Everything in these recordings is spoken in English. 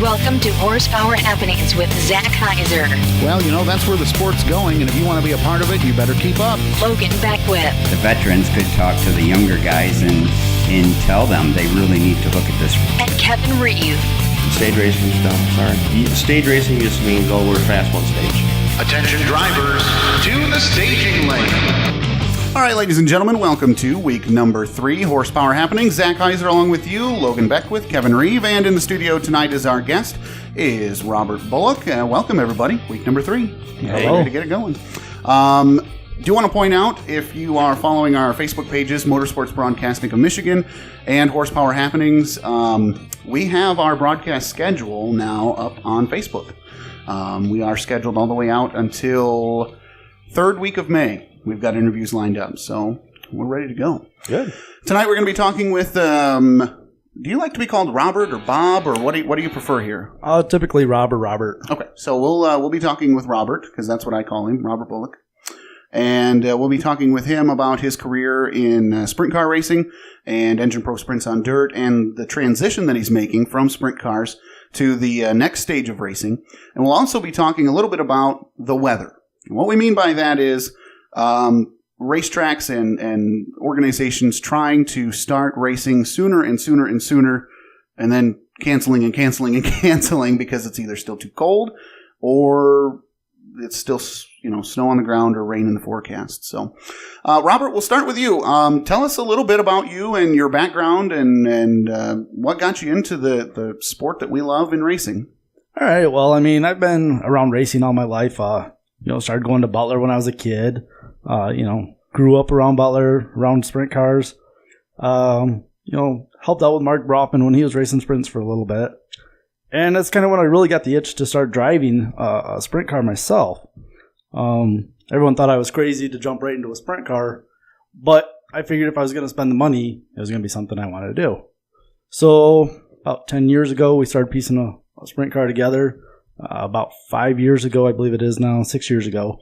Welcome to Horsepower Happenings with Zach Heiser. Well, that's where the sport's going, and if you want to be a part of it, you better keep up. Logan Beckwith. The veterans could talk to the younger guys and tell them they really need to look at this. And Kevin Reeve. Stage racing is dumb, sorry. Stage racing just means, we're fast one stage. Attention drivers, to the staging lane. All right, ladies and gentlemen, welcome to week number 3, Horsepower Happenings. Zach Heiser along with you, Logan Beckwith, Kevin Reeve, and in the studio tonight as our guest is Robert Bolluch. Welcome, everybody. Week number 3. Hello. Ready to get it going. Do want to point out, if you are following our Facebook pages, Motorsports Broadcasting of Michigan and Horsepower Happenings, we have our broadcast schedule now up on Facebook. We are scheduled all the way out until 3rd week of May. We've got interviews lined up, so we're ready to go. Good. Tonight we're going to be talking with, do you like to be called Robert or Bob, or what do you prefer here? Typically Robert. Okay, so we'll be talking with Robert, because that's what I call him, Robert Bolluch. And we'll be talking with him about his career in sprint car racing and Engine Pro Sprints on Dirt and the transition that he's making from sprint cars to the next stage of racing. And we'll also be talking a little bit about the weather. And what we mean by that is racetracks and organizations trying to start racing sooner and sooner and sooner, and then canceling because it's either still too cold or it's still snow on the ground or rain in the forecast. So, Robert, we'll start with you. Tell us a little bit about you and your background and what got you into the sport that we love in racing. All right. Well, I've been around racing all my life. Started going to Butler when I was a kid. Grew up around Butler, around sprint cars. Helped out with Mark Brofman when he was racing sprints for a little bit. And that's kind of when I really got the itch to start driving a sprint car myself. Everyone thought I was crazy to jump right into a sprint car, but I figured if I was going to spend the money, it was going to be something I wanted to do. So about 10 years ago, we started piecing a sprint car together. About 5 years ago, I believe it is now, 6 years ago,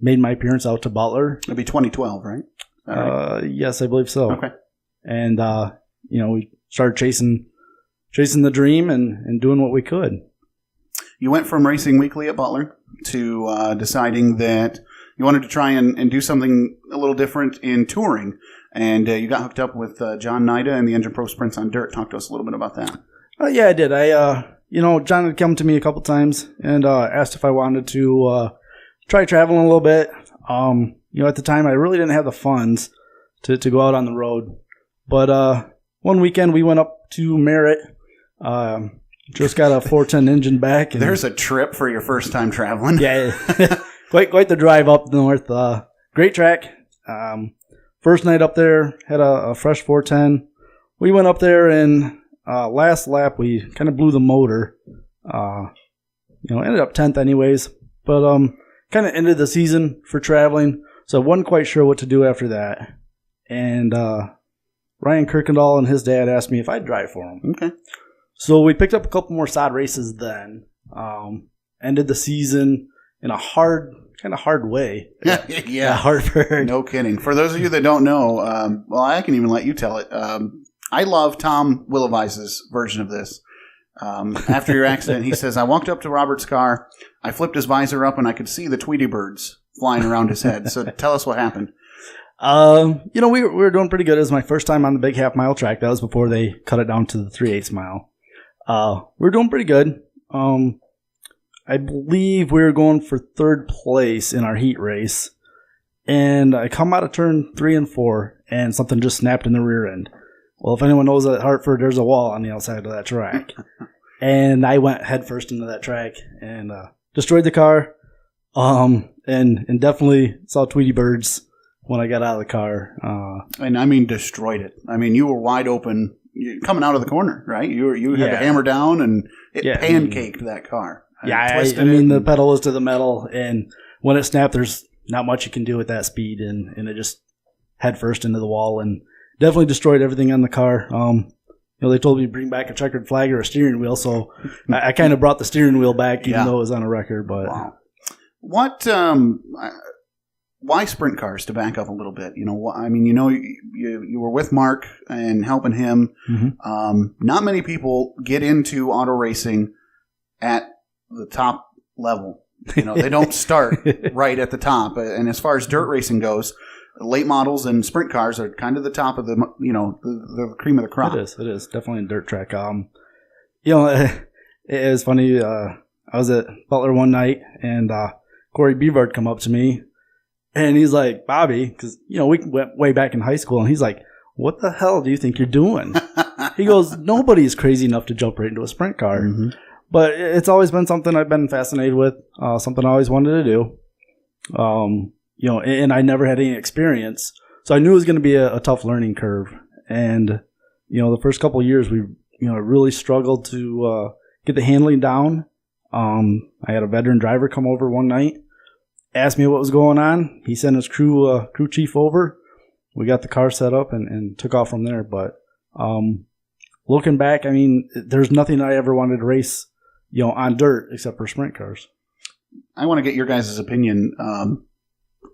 made my appearance out to Butler. It'll be 2012, right? Right. Yes, I believe so. Okay. And, we started chasing the dream and doing what we could. You went from racing weekly at Butler to deciding that you wanted to try and do something a little different in touring. And you got hooked up with John Nida and the Engine Pro Sprints on Dirt. Talk to us a little bit about that. Yeah, I did. John had come to me a couple times and asked if I wanted to try traveling a little bit. At the time, I really didn't have the funds to go out on the road. But one weekend, we went up to Merritt. Just got a 410 engine back. And there's a trip for your first time traveling. Yeah, quite the drive up north. Great track. First night up there, had a fresh 410. We went up there and last lap we kind of blew the motor. Ended up 10th anyways, but kind of ended the season for traveling. So I wasn't quite sure what to do after that. And Ryan Kirkendall and his dad asked me if I'd drive for him. Okay. So we picked up a couple more sod races then. Ended the season in a hard way. Yeah. Hartford. No kidding. For those of you that don't know, I can even let you tell it. I love Tom Willivice's version of this. After your accident, he says, I walked up to Robert's car, I flipped his visor up, and I could see the Tweety birds flying around his head. So tell us what happened. We were doing pretty good. It was my first time on the big half-mile track. That was before they cut it down to the 3/8 mile. We were doing pretty good. I believe we were going for 3rd place in our heat race. And I come out of turn 3 and 4, and something just snapped in the rear end. Well, if anyone knows at Hartford, there's a wall on the outside of that track. And I went headfirst into that track and destroyed the car. And definitely saw Tweety birds when I got out of the car. And destroyed it. You were wide open coming out of the corner, right? You had the hammer down and it pancaked that car. The pedal was to the metal, and when it snapped, there's not much you can do at that speed, and it just head first into the wall and definitely destroyed everything on the car. They told me to bring back a checkered flag or a steering wheel, so I kind of brought the steering wheel back, even though it was on a record. But wow. What why sprint cars? To back up a little bit, I mean, you were with Mark and helping him. Not many people get into auto racing at the top level. They don't start right at the top. And as far as dirt racing goes, late models and sprint cars are kind of the top of the cream of the crop. It is definitely a dirt track. It was funny. I was at Butler one night, and Corey Beavard come up to me, and he's like, Bobby, because we went way back in high school, and he's like, what the hell do you think you're doing? He goes, nobody's crazy enough to jump right into a sprint car. But it's always been something I've been fascinated with, something I always wanted to do. And I never had any experience, so I knew it was going to be a tough learning curve. And the first couple of years, we really struggled to get the handling down. I had a veteran driver come over one night, asked me what was going on. He sent his crew chief over. We got the car set up and took off from there. But looking back, I mean, there's nothing I ever wanted to race, on dirt except for sprint cars. I want to get your guys' opinion.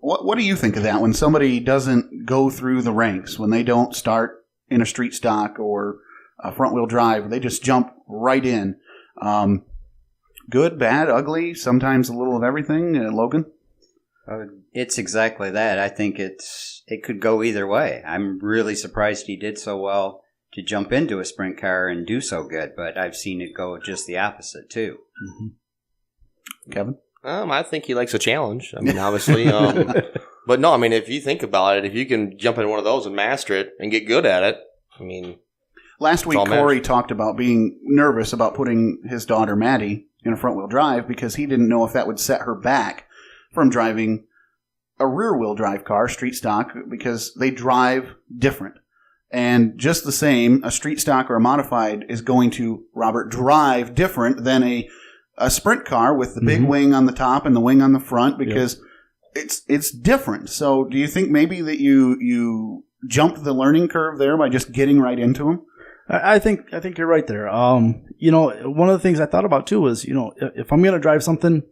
What do you think of that when somebody doesn't go through the ranks, when they don't start in a street stock or a front-wheel drive, they just jump right in? Good, bad, ugly, sometimes a little of everything, Logan? It's exactly that. I think it could go either way. I'm really surprised he did so well to jump into a sprint car and do so good, but I've seen it go just the opposite too. Kevin? I think he likes a challenge. I mean, obviously. But no, I mean, if you think about it, if you can jump in one of those and master it and get good at it, I mean. Last week, Corey talked about being nervous about putting his daughter, Maddie, in a front-wheel drive because he didn't know if that would set her back from driving a rear-wheel drive car, street stock, because they drive different. And just the same, a street stock or a modified is going to, Robert, drive different than a sprint car with the big wing on the top and the wing on the front because it's different. So do you think maybe that you jumped the learning curve there by just getting right into them? I think you're right there. One of the things I thought about too was, if I'm going to drive something,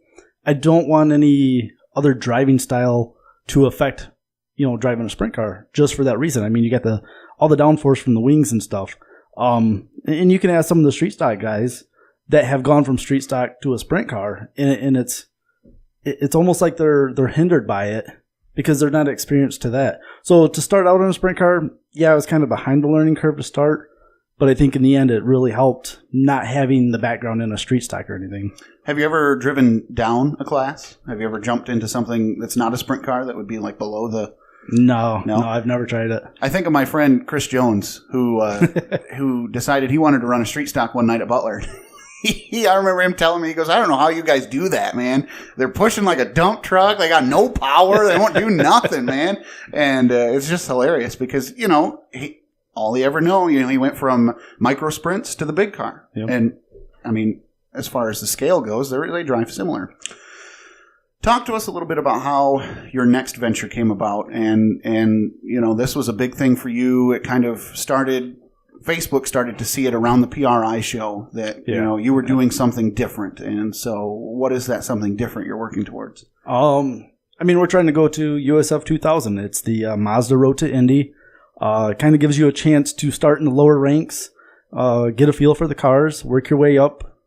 I don't want any other driving style to affect, driving a sprint car just for that reason. I mean, you got all the downforce from the wings and stuff. And you can ask some of the street stock guys that have gone from street stock to a sprint car, and it's almost like they're hindered by it because they're not experienced to that. So to start out on a sprint car, I was kind of behind the learning curve to start, but I think in the end it really helped not having the background in a street stock or anything. Have you ever driven down a class? Have you ever jumped into something that's not a sprint car that would be like below the... No, I've never tried it. I think of my friend Chris Jones, who decided he wanted to run a street stock one night at Butler. I remember him telling me, he goes, I don't know how you guys do that, man. They're pushing like a dump truck. They got no power. They won't do nothing, man. And it's just hilarious because, all he ever know, he went from micro sprints to the big car. Yep. And, I mean, as far as the scale goes, they drive similar. Talk to us a little bit about how your next venture came about. And this was a big thing for you. It kind of started... Facebook started to see it around the PRI show that, you were doing something different. And so what is that something different you're working towards? We're trying to go to USF2000. It's the Mazda Road to Indy. It kind of gives you a chance to start in the lower ranks, get a feel for the cars, work your way up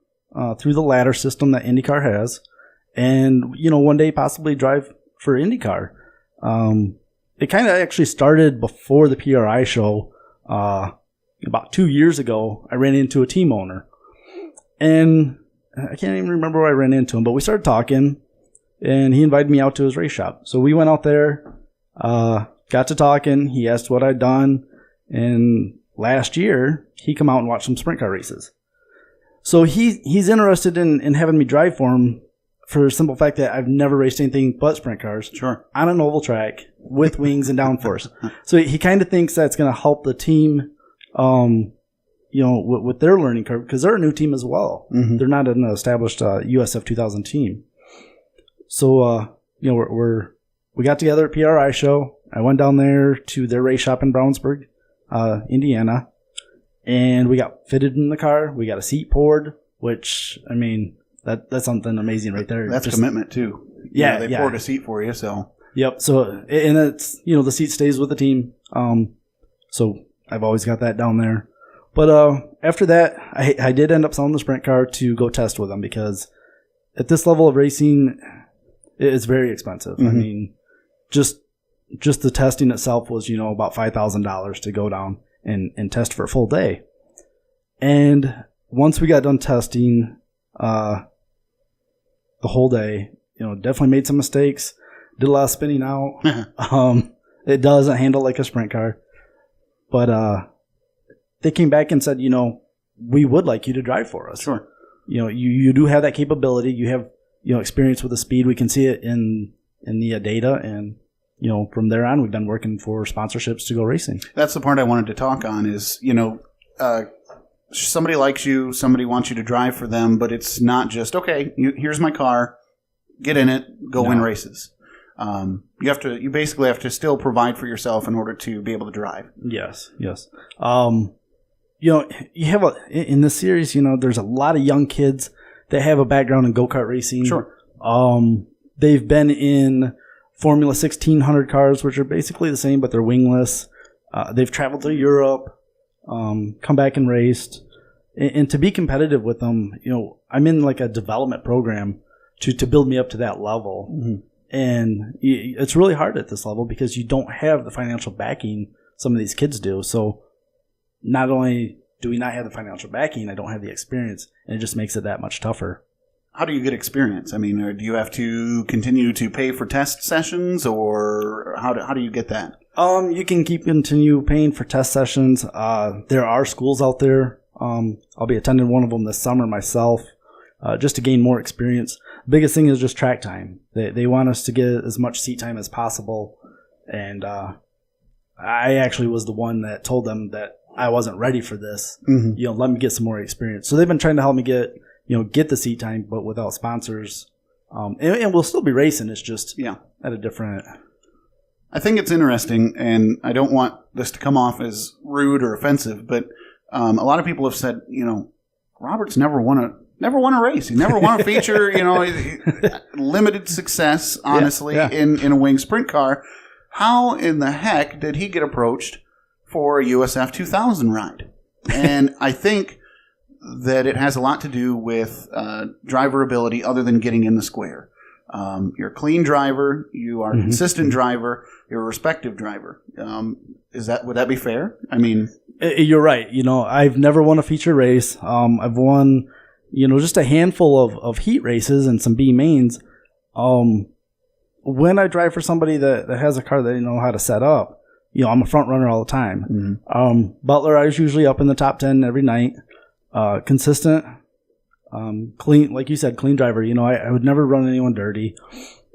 through the ladder system that IndyCar has, and, one day possibly drive for IndyCar. It kind of actually started before the PRI show. About 2 years ago, I ran into a team owner, and I can't even remember where I ran into him, but we started talking, and he invited me out to his race shop. So we went out there, got to talking. He asked what I'd done, and last year, he come out and watched some sprint car races. So he's interested in having me drive for him for the simple fact that I've never raced anything but sprint cars. Sure. On an oval track with wings and downforce. So he kind of thinks that's going to help the team with their learning curve, because they're a new team as well. Mm-hmm. They're not an established USF2000 team. So, we got together at PRI show. I went down there to their race shop in Brownsburg, Indiana, and we got fitted in the car. We got a seat poured, which, that's something amazing right there. That's commitment too. They poured a seat for you, so. Yep. So, and it's, the seat stays with the team. So I've always got that down there. But after that, I did end up selling the sprint car to go test with them because at this level of racing, it's very expensive. Mm-hmm. I mean, just the testing itself was, about $5,000 to go down and test for a full day. And once we got done testing the whole day, definitely made some mistakes. Did a lot of spinning out. It doesn't handle like a sprint car. But they came back and said, we would like you to drive for us. Sure. You do have that capability. You have, experience with the speed. We can see it in the data. And, from there on, we've been working for sponsorships to go racing. That's the part I wanted to talk on is, somebody likes you, somebody wants you to drive for them, but it's not just, okay, here's my car, get in it, go win races. You basically have to still provide for yourself in order to be able to drive. Yes. You have in this series, there's a lot of young kids that have a background in go-kart racing. Sure. They've been in Formula 1600 cars, which are basically the same, but they're wingless. They've traveled to Europe, come back and raced. And to be competitive with them, I'm in like a development program to build me up to that level. Mm-hmm. And it's really hard at this level because you don't have the financial backing some of these kids do. So not only do we not have the financial backing, I don't have the experience, and it just makes it that much tougher. How do you get experience? I mean, do you have to continue to pay for test sessions, or how do you get that? You can continue paying for test sessions. There are schools out there. I'll be attending one of them this summer myself, just to gain more experience. The biggest thing is just track time. They want us to get as much seat time as possible, and I actually was the one that told them that I wasn't ready for this. Mm-hmm. Let me get some more experience. So they've been trying to help me get the seat time, but without sponsors. And we'll still be racing. It's just at a different. I think it's interesting, and I don't want this to come off as rude or offensive, but a lot of people have said, Robert's never won a race. He never won a feature. Limited success, honestly, in a wing sprint car. How in the heck did he get approached for a USF2000 ride? And I think that it has a lot to do with driver ability other than getting in the square. You're a clean driver. You are a consistent driver. You're a respective driver. Would that be fair? I mean, you're right. I've never won a feature race. I've won, just a handful of heat races and some B mains. When I drive for somebody that has a car that they know how to set up, I'm a front runner all the time. Mm-hmm. Butler, I was usually up in the top 10 every night. Consistent, clean, like you said, clean driver. I would never run anyone dirty,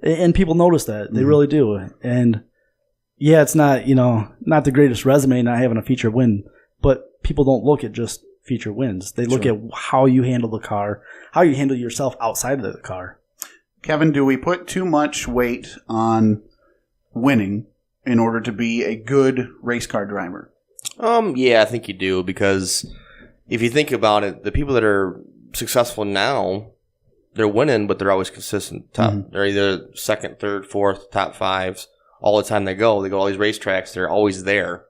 and people notice that. They really do. And it's not, not the greatest resume not having a feature win, but people don't look at just feature wins. They look at how you handle the car, how you handle yourself outside of the car. Kevin, do we put too much weight on winning in order to be a good race car driver? Yeah, I think you do, because if you think about it, the people that are successful now, they're winning, but they're always consistent. They're either second, third, fourth, top fives all the time they go. They go to all these racetracks. They're always there,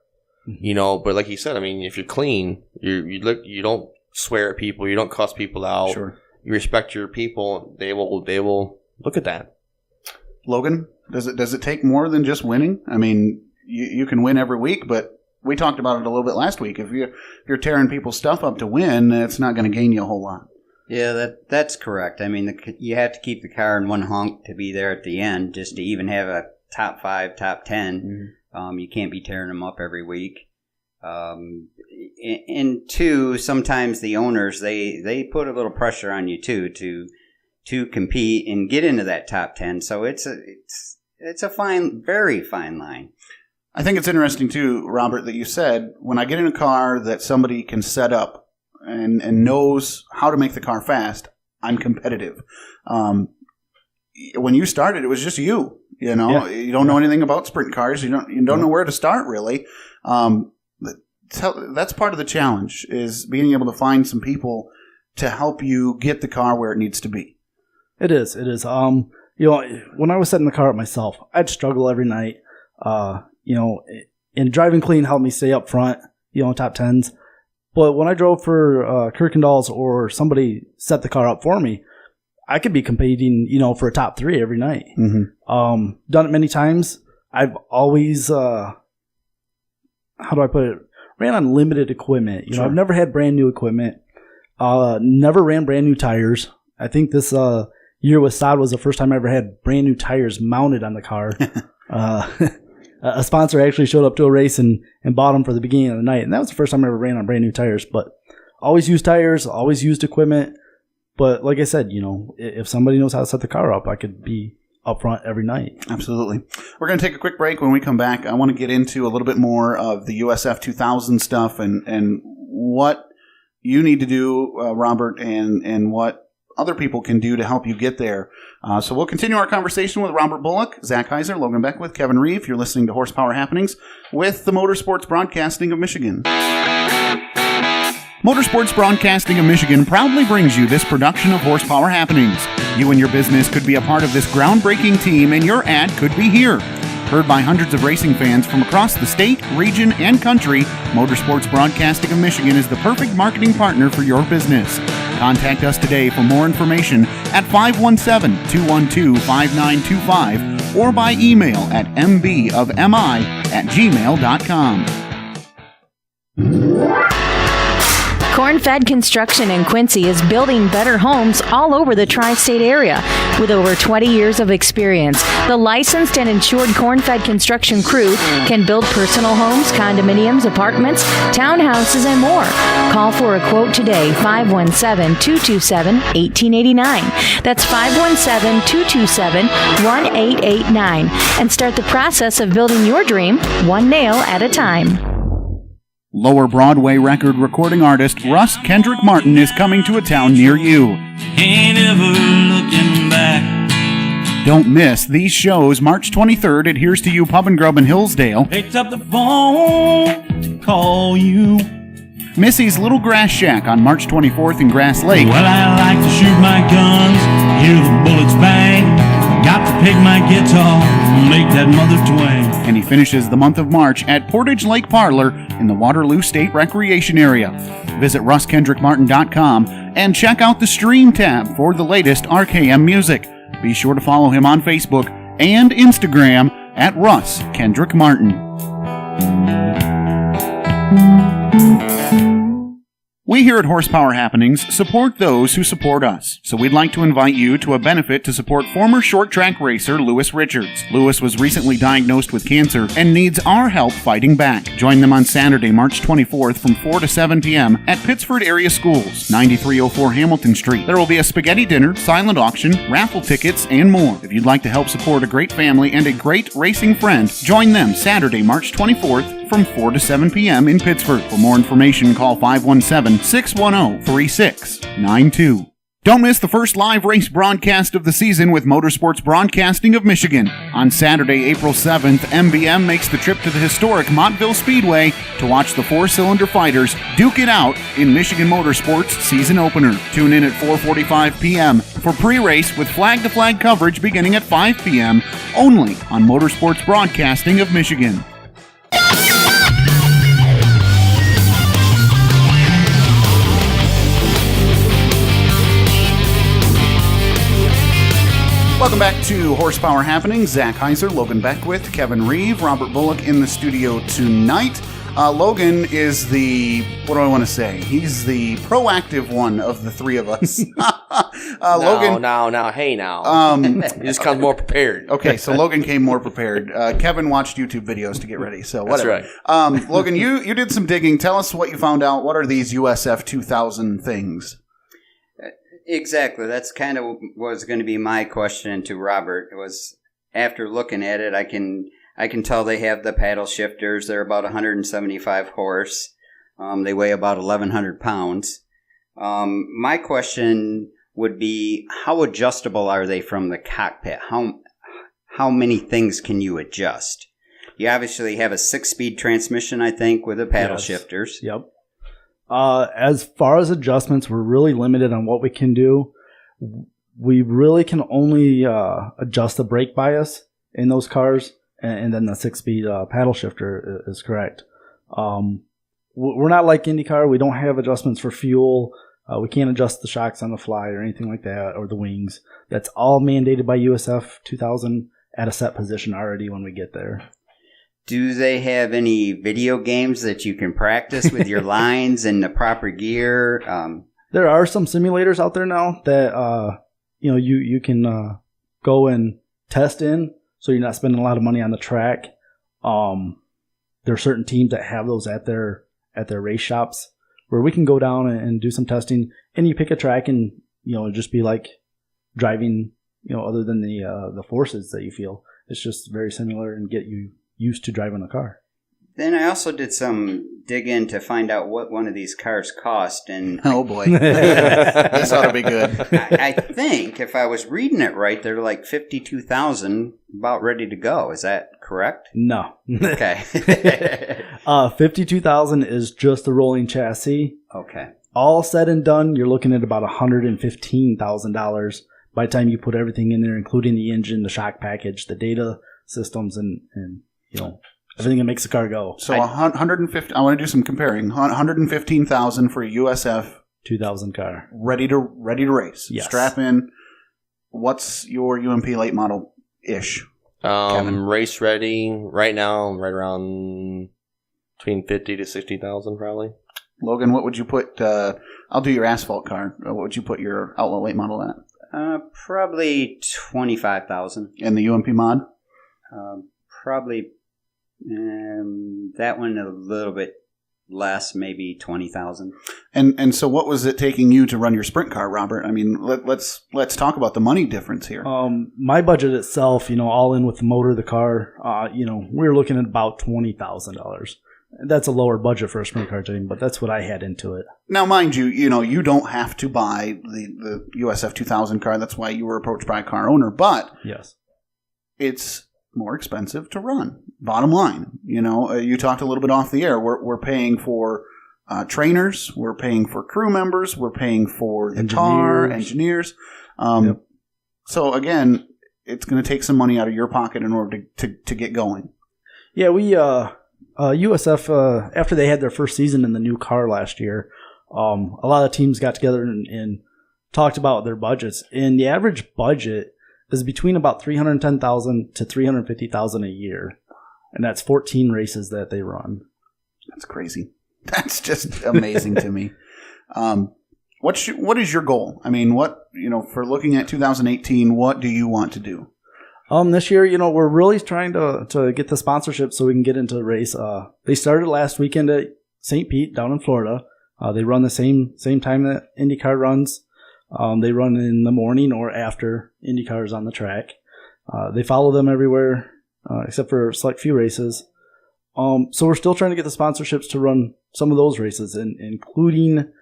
But like you said, I mean, if you're clean, you don't swear at people, you don't cuss people out. Sure. You respect your people. They will look at that. Logan, does it take more than just winning? I mean, you can win every week, but we talked about it a little bit last week. If you're tearing people's stuff up to win, it's not going to gain you a whole lot. Yeah, that's correct. I mean, you have to keep the car in one hunk to be there at the end, just to even have a top 5, top 10. Mm-hmm. You can't be tearing them up every week. And two, sometimes the owners they put a little pressure on you too to compete and get into that top 10. So it's a fine, very fine line. I think it's interesting too, Robert, that you said when I get in a car that somebody can set up and knows how to make the car fast, I'm competitive. When you started, it was just you. You don't know anything about sprint cars. You don't know where to start really. That's part of the challenge, is being able to find some people to help you get the car where it needs to be. It is. when I was setting the car up myself, I'd struggle every night. And driving clean helped me stay up front, top tens. But when I drove for Kirkendall's or somebody set the car up for me, I could be competing, for a top 3 every night. Mm-hmm. Done it many times. I've always, how do I put it? Ran on limited equipment. Sure. I've never had brand new equipment. Never ran brand new tires. I think this year with Sod was the first time I ever had brand new tires mounted on the car. A sponsor actually showed up to a race and bought them for the beginning of the night. And that was the first time I ever ran on brand new tires. But always used tires, always used equipment. But like I said, if somebody knows how to set the car up, I could be up front every night. Absolutely. We're going to take a quick break. When we come back, I want to get into a little bit more of the USF2000 stuff and what you need to do, Robert, and what other people can do to help you get there. So we'll continue our conversation with Robert Bolluch, Zach Heiser, Logan Beckwith, Kevin Reeve. You're listening to Horsepower Happenings with the Motorsports Broadcasting of Michigan. Motorsports Broadcasting of Michigan proudly brings you this production of Horsepower Happenings. You and your business could be a part of this groundbreaking team, and your ad could be here. Heard by hundreds of racing fans from across the state, region, and country, Motorsports Broadcasting of Michigan is the perfect marketing partner for your business. Contact us today for more information at 517-212-5925 or by email at mbofmi@gmail.com. Corn-Fed Construction in Quincy is building better homes all over the tri-state area. With over 20 years of experience, the licensed and insured Corn-Fed Construction crew can build personal homes, condominiums, apartments, townhouses, and more. Call for a quote today, 517-227-1889. That's 517-227-1889. And start the process of building your dream one nail at a time. Lower Broadway record recording artist Russ Kendrick Martin is coming to a town near you. Ain't ever looking back. Don't miss these shows March 23rd at Here's to You Pub and Grub in Hillsdale. Picked up the phone to call you. Missy's Little Grass Shack on March 24th in Grass Lake. Well, I like to shoot my guns, hear the bullets bang. Got to pick my guitar, make that mother twang. And he finishes the month of March at Portage Lake Parlor in the Waterloo State Recreation Area. Visit RussKendrickMartin.com and check out the Stream tab for the latest RKM music. Be sure to follow him on Facebook and Instagram at Russ Kendrick Martin. We here at Horsepower Happenings support those who support us, so we'd like to invite you to a benefit to support former short track racer Lewis Richards. Lewis was recently diagnosed with cancer and needs our help fighting back. Join them on Saturday, March 24th from 4 to 7 p.m. at Pittsford Area Schools, 9304 Hamilton Street. There will be a spaghetti dinner, silent auction, raffle tickets, and more. If you'd like to help support a great family and a great racing friend, join them Saturday, March 24th from 4 to 7 p.m. in Pittsford. For more information, call 517-610-3692. Don't miss the first live race broadcast of the season with Motorsports Broadcasting of Michigan. On Saturday, April 7th, MBM makes the trip to the historic Montville Speedway to watch the four-cylinder fighters duke it out in Michigan Motorsports season opener. Tune in at 4:45 p.m. for pre-race with flag-to-flag coverage beginning at 5 p.m. only on Motorsports Broadcasting of Michigan. Welcome back to Horsepower Happenings. Zach Heiser, Logan Beckwith, Kevin Reeve, Robert Bolluch in the studio tonight. Logan is the, what do I want to say? He's the proactive one of the three of us. Logan. Hey now. He just comes more prepared. Okay, so Logan came more prepared. Kevin watched YouTube videos to get ready, so whatever. That's right. Logan, you did some digging. Tell us what you found out. What are these USF2000 things? Exactly. That's kind of was going to be my question to Robert. It was after looking at it, I can tell they have the paddle shifters. They're about 175 horse. They weigh about 1,100 pounds. My question would be, how adjustable are they from the cockpit? How many things can you adjust? You obviously have a 6-speed transmission, I think, with the paddle shifters. Yep. As far as adjustments, we're really limited on what we can do. we really can only adjust the brake bias in those cars, and then the 6-speed paddle shifter is correct. We're not like IndyCar. We don't have adjustments for fuel. We can't adjust the shocks on the fly or anything like that, or the wings. That's all mandated by USF2000 at a set position already when we get there. Do they have any video games that you can practice with your lines and the proper gear? There are some simulators out there now that you can go and test in, so you're not spending a lot of money on the track. There are certain teams that have those at their race shops where we can go down and do some testing, and you pick a track and just be like driving, other than the forces that you feel. It's just very similar and get you used to driving a car. Then I also did some dig in to find out what one of these cars cost, and oh boy, this ought to be good. I think if I was reading it right, they're like $52,000, about ready to go. Is that correct? No. Okay. $52,000 is just the rolling chassis. Okay. All said and done, you're looking at about $115,000 by the time you put everything in there, including the engine, the shock package, the data systems, and everything that makes the car go. So 150. I want to do some comparing. 115,000 for a USF 2000 car, ready to race. Yes. Strap in. What's your UMP late model ish? Race ready right now. Right around between 50 to 60,000 probably. Logan, what would you put? I'll do your asphalt car. What would you put your Outlaw late model at? Probably 25,000. And the UMP mod? Probably that one a little bit less, maybe 20,000. And so, what was it taking you to run your sprint car, Robert? I mean, let's talk about the money difference here. My budget itself, all in with the motor, the car, we're looking at about $20,000. That's a lower budget for a sprint car team, but that's what I had into it. Now, mind you, you don't have to buy the USF2000 car. That's why you were approached by a car owner. But yes, it's more expensive to run. Bottom line, you talked a little bit off the air. We're paying for trainers. We're paying for crew members. We're paying for the car, engineers. Yep. So again, it's going to take some money out of your pocket in order to get going. Yeah, we USF after they had their first season in the new car last year, a lot of teams got together and talked about their budgets, and the average budget is between about $310,000 to $350,000 a year, and that's 14 races that they run. That's crazy. That's just amazing to me. What is your goal? I mean, for looking at 2018, what do you want to do? This year, we're really trying to get the sponsorship so we can get into the race. They started last weekend at St. Pete down in Florida. They run the same time that IndyCar runs. They run in the morning or after IndyCar is on the track. They follow them everywhere except for a select few races. So we're still trying to get the sponsorships to run some of those races, including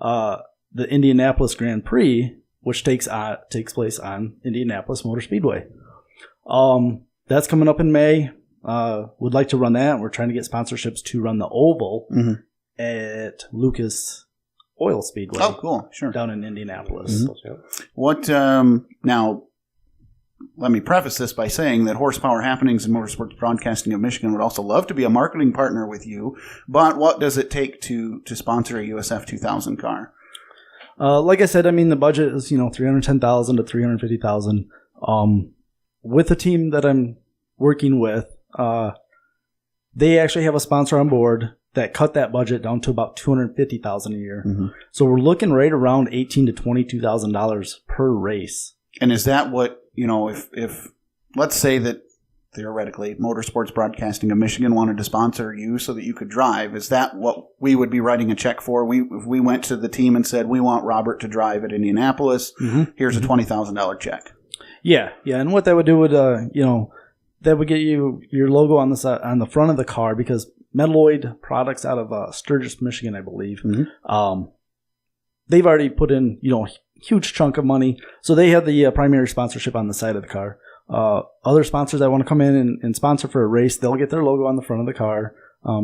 the Indianapolis Grand Prix, which takes place on Indianapolis Motor Speedway. That's coming up in May. Would like to run that. We're trying to get sponsorships to run the oval at Lucas Oil Speedway. Oh, cool. Sure. Down in Indianapolis. Mm-hmm. What, now, let me preface this by saying that Horsepower Happenings and Motorsports Broadcasting of Michigan would also love to be a marketing partner with you, but what does it take to sponsor a USF2000 car? Like I said, the budget is, $310,000 to $350,000. With the team that I'm working with, they actually have a sponsor on board that cut that budget down to about $250,000 a year. Mm-hmm. So we're looking right around $18,000 to $22,000 per race. And is that what, if let's say that theoretically Motorsports Broadcasting of Michigan wanted to sponsor you so that you could drive, is that what we would be writing a check for? If we went to the team and said, we want Robert to drive at Indianapolis, here's a $20,000 check. Yeah. And what that would do would, that would get you your logo on the front of the car, because Metalloid products out of Sturgis, Michigan, I believe. Mm-hmm. They've already put in, huge chunk of money. So they have the primary sponsorship on the side of the car. Other sponsors that want to come in and sponsor for a race, they'll get their logo on the front of the car,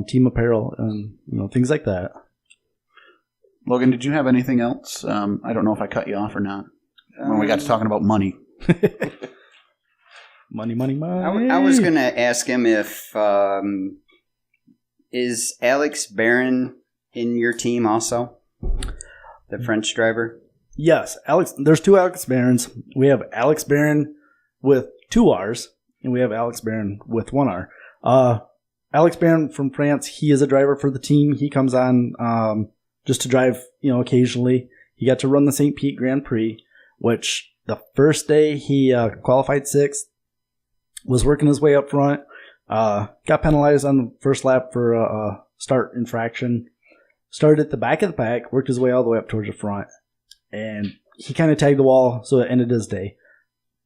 team apparel, and things like that. Logan, did you have anything else? I don't know if I cut you off or not. when we got to talking about money. Money. I was going to ask him if is Alex Barron in your team also, the French driver? Yes, Alex. There's 2 Alex Barons. We have Alex Barron with 2 R's, and we have Alex Barron with 1 R. Alex Barron from France. He is a driver for the team. He comes on just to drive, occasionally. He got to run the St. Pete Grand Prix, which the first day he qualified 6th, was working his way up front, got penalized on the first lap for a start infraction, started at the back of the pack, worked his way all the way up towards the front, and he kind of tagged the wall, so it ended his day.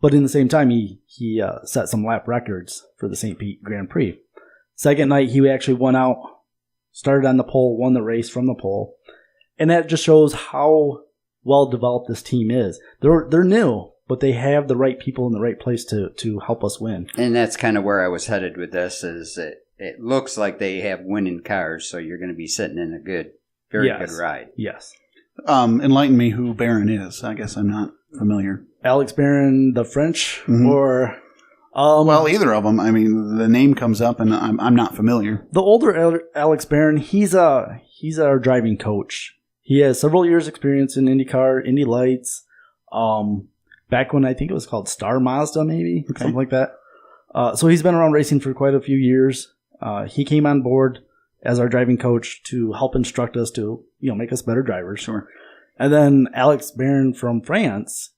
But in the same time, he set some lap records for the St. Pete Grand Prix. Second night, he actually went out, started on the pole, won the race from the pole. And that just shows how well developed this team is. They're new, but they have the right people in the right place to help us win. And that's kind of where I was headed with this, is it looks like they have winning cars, so you're going to be sitting in a very good ride. Yes. Enlighten me who Barron is. I guess I'm not familiar. Alex Barron, the French, or... well, either of them. I mean, the name comes up, and I'm not familiar. The older Alex Barron, he's our driving coach. He has several years' experience in IndyCar, Indy Lights. Back when I think it was called Star Mazda, maybe something like that. So he's been around racing for quite a few years. He came on board as our driving coach to help instruct us to make us better drivers. Sure. And then Alex Barron from France.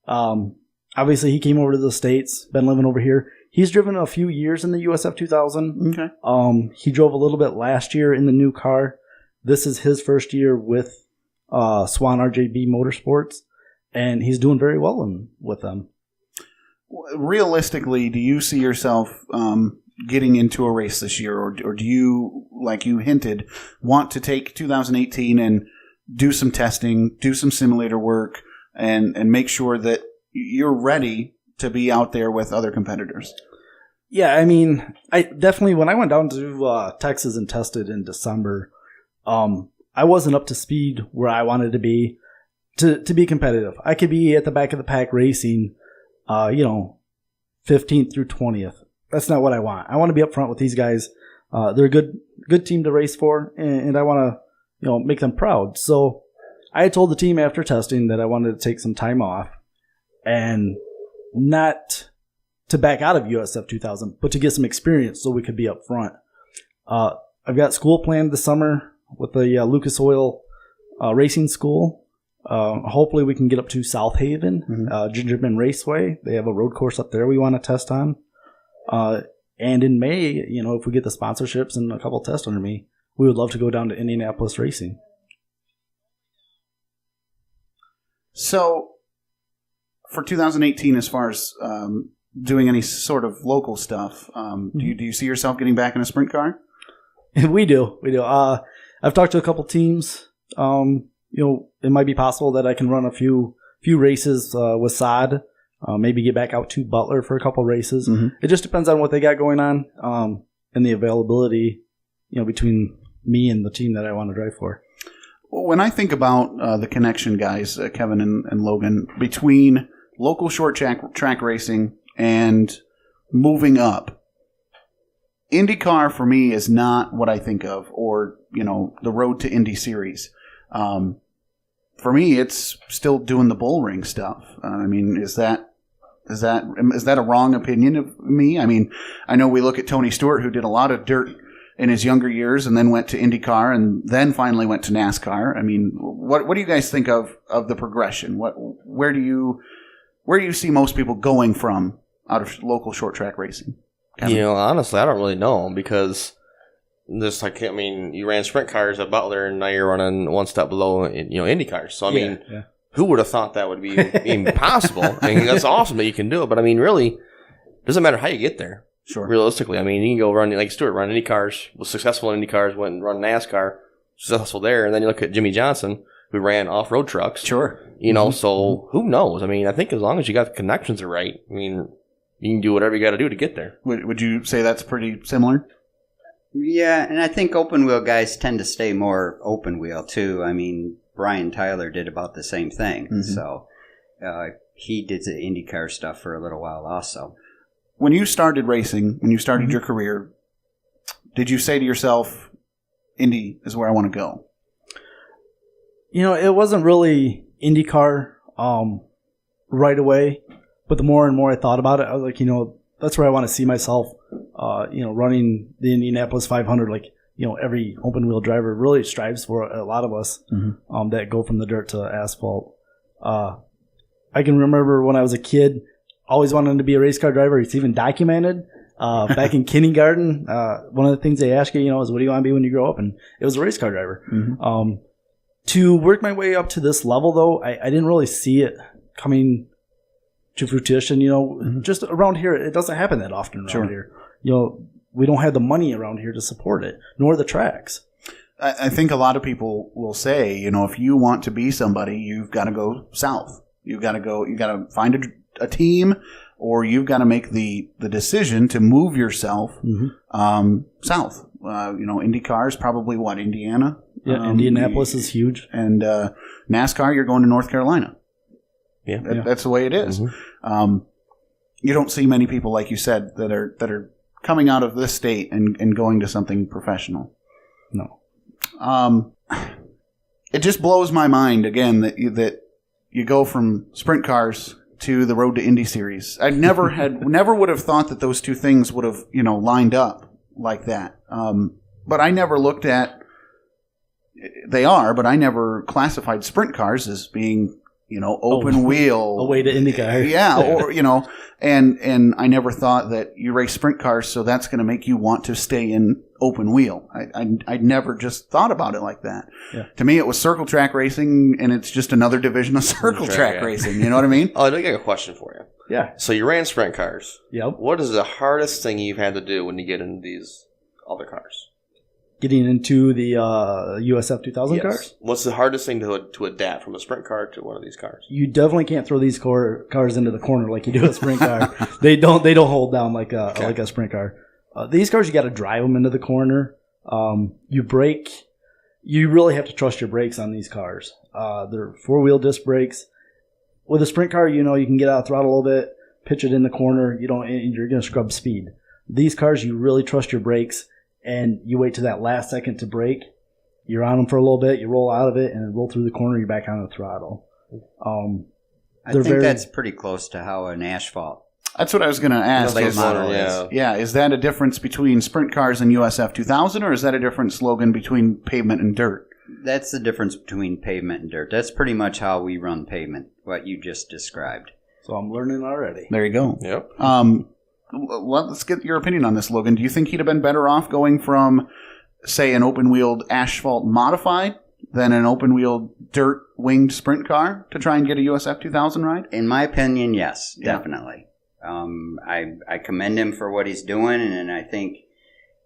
Obviously, he came over to the States, been living over here. He's driven a few years in the USF2000. Okay. He drove a little bit last year in the new car. This is his first year with Swan RJB Motorsports, and he's doing very well with them. Realistically, do you see yourself getting into a race this year, or do you, like you hinted, want to take 2018 and do some testing, do some simulator work, and make sure that you're ready to be out there with other competitors? Yeah, I mean, I definitely, when I went down to Texas and tested in December, I wasn't up to speed where I wanted to be be competitive. I could be at the back of the pack racing, 15th through 20th. That's not what I want. I want to be up front with these guys. They're a good team to race for, and I want to, make them proud. So I had told the team after testing that I wanted to take some time off and not to back out of USF2000, but to get some experience so we could be up front. I've got school planned this summer with the Lucas Oil Racing School. Hopefully we can get up to South Haven, Gingerman Raceway. They have a road course up there we want to test on. And in May, if we get the sponsorships and a couple tests under me, we would love to go down to Indianapolis racing. So, for 2018, as far as doing any sort of local stuff, do you see yourself getting back in a sprint car? We do. I've talked to a couple teams. It might be possible that I can run a few races with Saad. Maybe get back out to Butler for a couple races. It just depends on what they got going on and the availability, between me and the team that I want to drive for. When I think about the connection guys, Kevin and Logan, between local short track racing and moving up, IndyCar for me is not what I think of, or the Road to Indy series. For me, it's still doing the bull ring stuff. I mean, is that a wrong opinion of me? I mean, I know we look at Tony Stewart, who did a lot of dirt in his younger years and then went to IndyCar and then finally went to NASCAR. I mean, what do you guys think of the progression? Where do you see most people going from out of local short track racing? Kevin? Honestly, I don't really know, because you ran sprint cars at Butler and now you're running one step below, IndyCars. So, I mean, who would have thought that would be even possible? I mean, that's awesome that you can do it, but I mean, really, it doesn't matter how you get there. Sure. Realistically, I mean, you can go run, like Stewart, run IndyCars, was successful in IndyCars, went and run NASCAR, successful there, and then you look at Jimmy Johnson, who ran off-road trucks. Sure. So who knows? I mean, I think as long as you got the connections right, I mean, you can do whatever you got to do to get there. Would you say that's pretty similar? Yeah, and I think open wheel guys tend to stay more open wheel too. I mean, Brian Tyler did about the same thing. So, he did the IndyCar stuff for a little while also. When you started racing, when you started your career, did you say to yourself, Indy is where I want to go? It wasn't really IndyCar right away, but the more and more I thought about it, I was like, that's where I want to see myself, running the Indianapolis 500. Like, every open wheel driver really strives for a lot of us that go from the dirt to asphalt. I can remember when I was a kid, always wanted to be a race car driver. It's even documented. Back in kindergarten, one of the things they ask you, is what do you want to be when you grow up? And it was a race car driver. To work my way up to this level, though, I didn't really see it coming to fruition. Just around here, it doesn't happen that often around here. We don't have the money around here to support it, nor the tracks. I think a lot of people will say, if you want to be somebody, you've got to go south. You've got to find a team, or you've got to make the decision to move yourself south. IndyCar is probably Indiana? Yeah, Indianapolis is huge. And NASCAR, you're going to North Carolina. Yeah. That's the way it is. You don't see many people, like you said, that are coming out of this state and going to something professional. No. It just blows my mind, again, that you go from sprint cars to the Road to Indy series. I never would have thought that those two things would have, lined up like that. But I never looked at, they are, but I never classified sprint cars as being, open wheel. A way to IndyCar. Yeah, or, and I never thought that you race sprint cars, so that's going to make you want to stay in open wheel. I never just thought about it like that. Yeah. To me, it was circle track racing, and it's just another division of circle track racing. You know what I mean? Oh, I got a question for you. Yeah. So you ran sprint cars. Yep. What is the hardest thing you've had to do when you get into these other cars? Getting into the USF2000 cars? What's the hardest thing to adapt from a sprint car to one of these cars? You definitely can't throw these cars into the corner like you do a sprint car. They don't hold down like a sprint car. These cars, you got to drive them into the corner. You brake. You really have to trust your brakes on these cars. They're 4-wheel disc brakes. With a sprint car, you can get out of throttle a little bit, pitch it in the corner. You're going to scrub speed. These cars, you really trust your brakes. And you wait to that last second to brake. You're on them for a little bit. You roll out of it and then roll through the corner. You're back on the throttle. I think that's pretty close to how an asphalt. That's what I was going to ask. Yeah. Is that a difference between sprint cars and USF2000, or is that a difference, Logan, between pavement and dirt? That's the difference between pavement and dirt. That's pretty much how we run pavement, what you just described. So I'm learning already. There you go. Yep. Let's get your opinion on this, Logan. Do you think he'd have been better off going from, say, an open-wheeled asphalt modified than an open-wheeled dirt-winged sprint car to try and get a USF2000 ride? In my opinion, yes, definitely. I commend him for what he's doing, and I think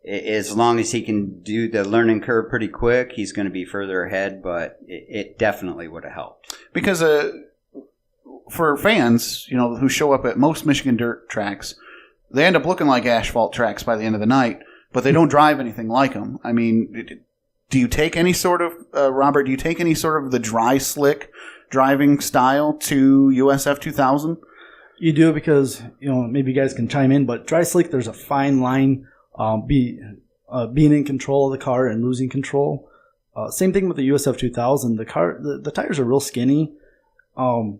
as long as he can do the learning curve pretty quick, he's going to be further ahead, but it definitely would have helped. Because for fans, who show up at most Michigan dirt tracks, they end up looking like asphalt tracks by the end of the night, but they don't drive anything like them. I mean, do you take any sort of, Robert, the dry slick driving style to USF2000? You do, because, maybe you guys can chime in, but dry slick, there's a fine line, being in control of the car and losing control. Same thing with the USF2000. The tires are real skinny, so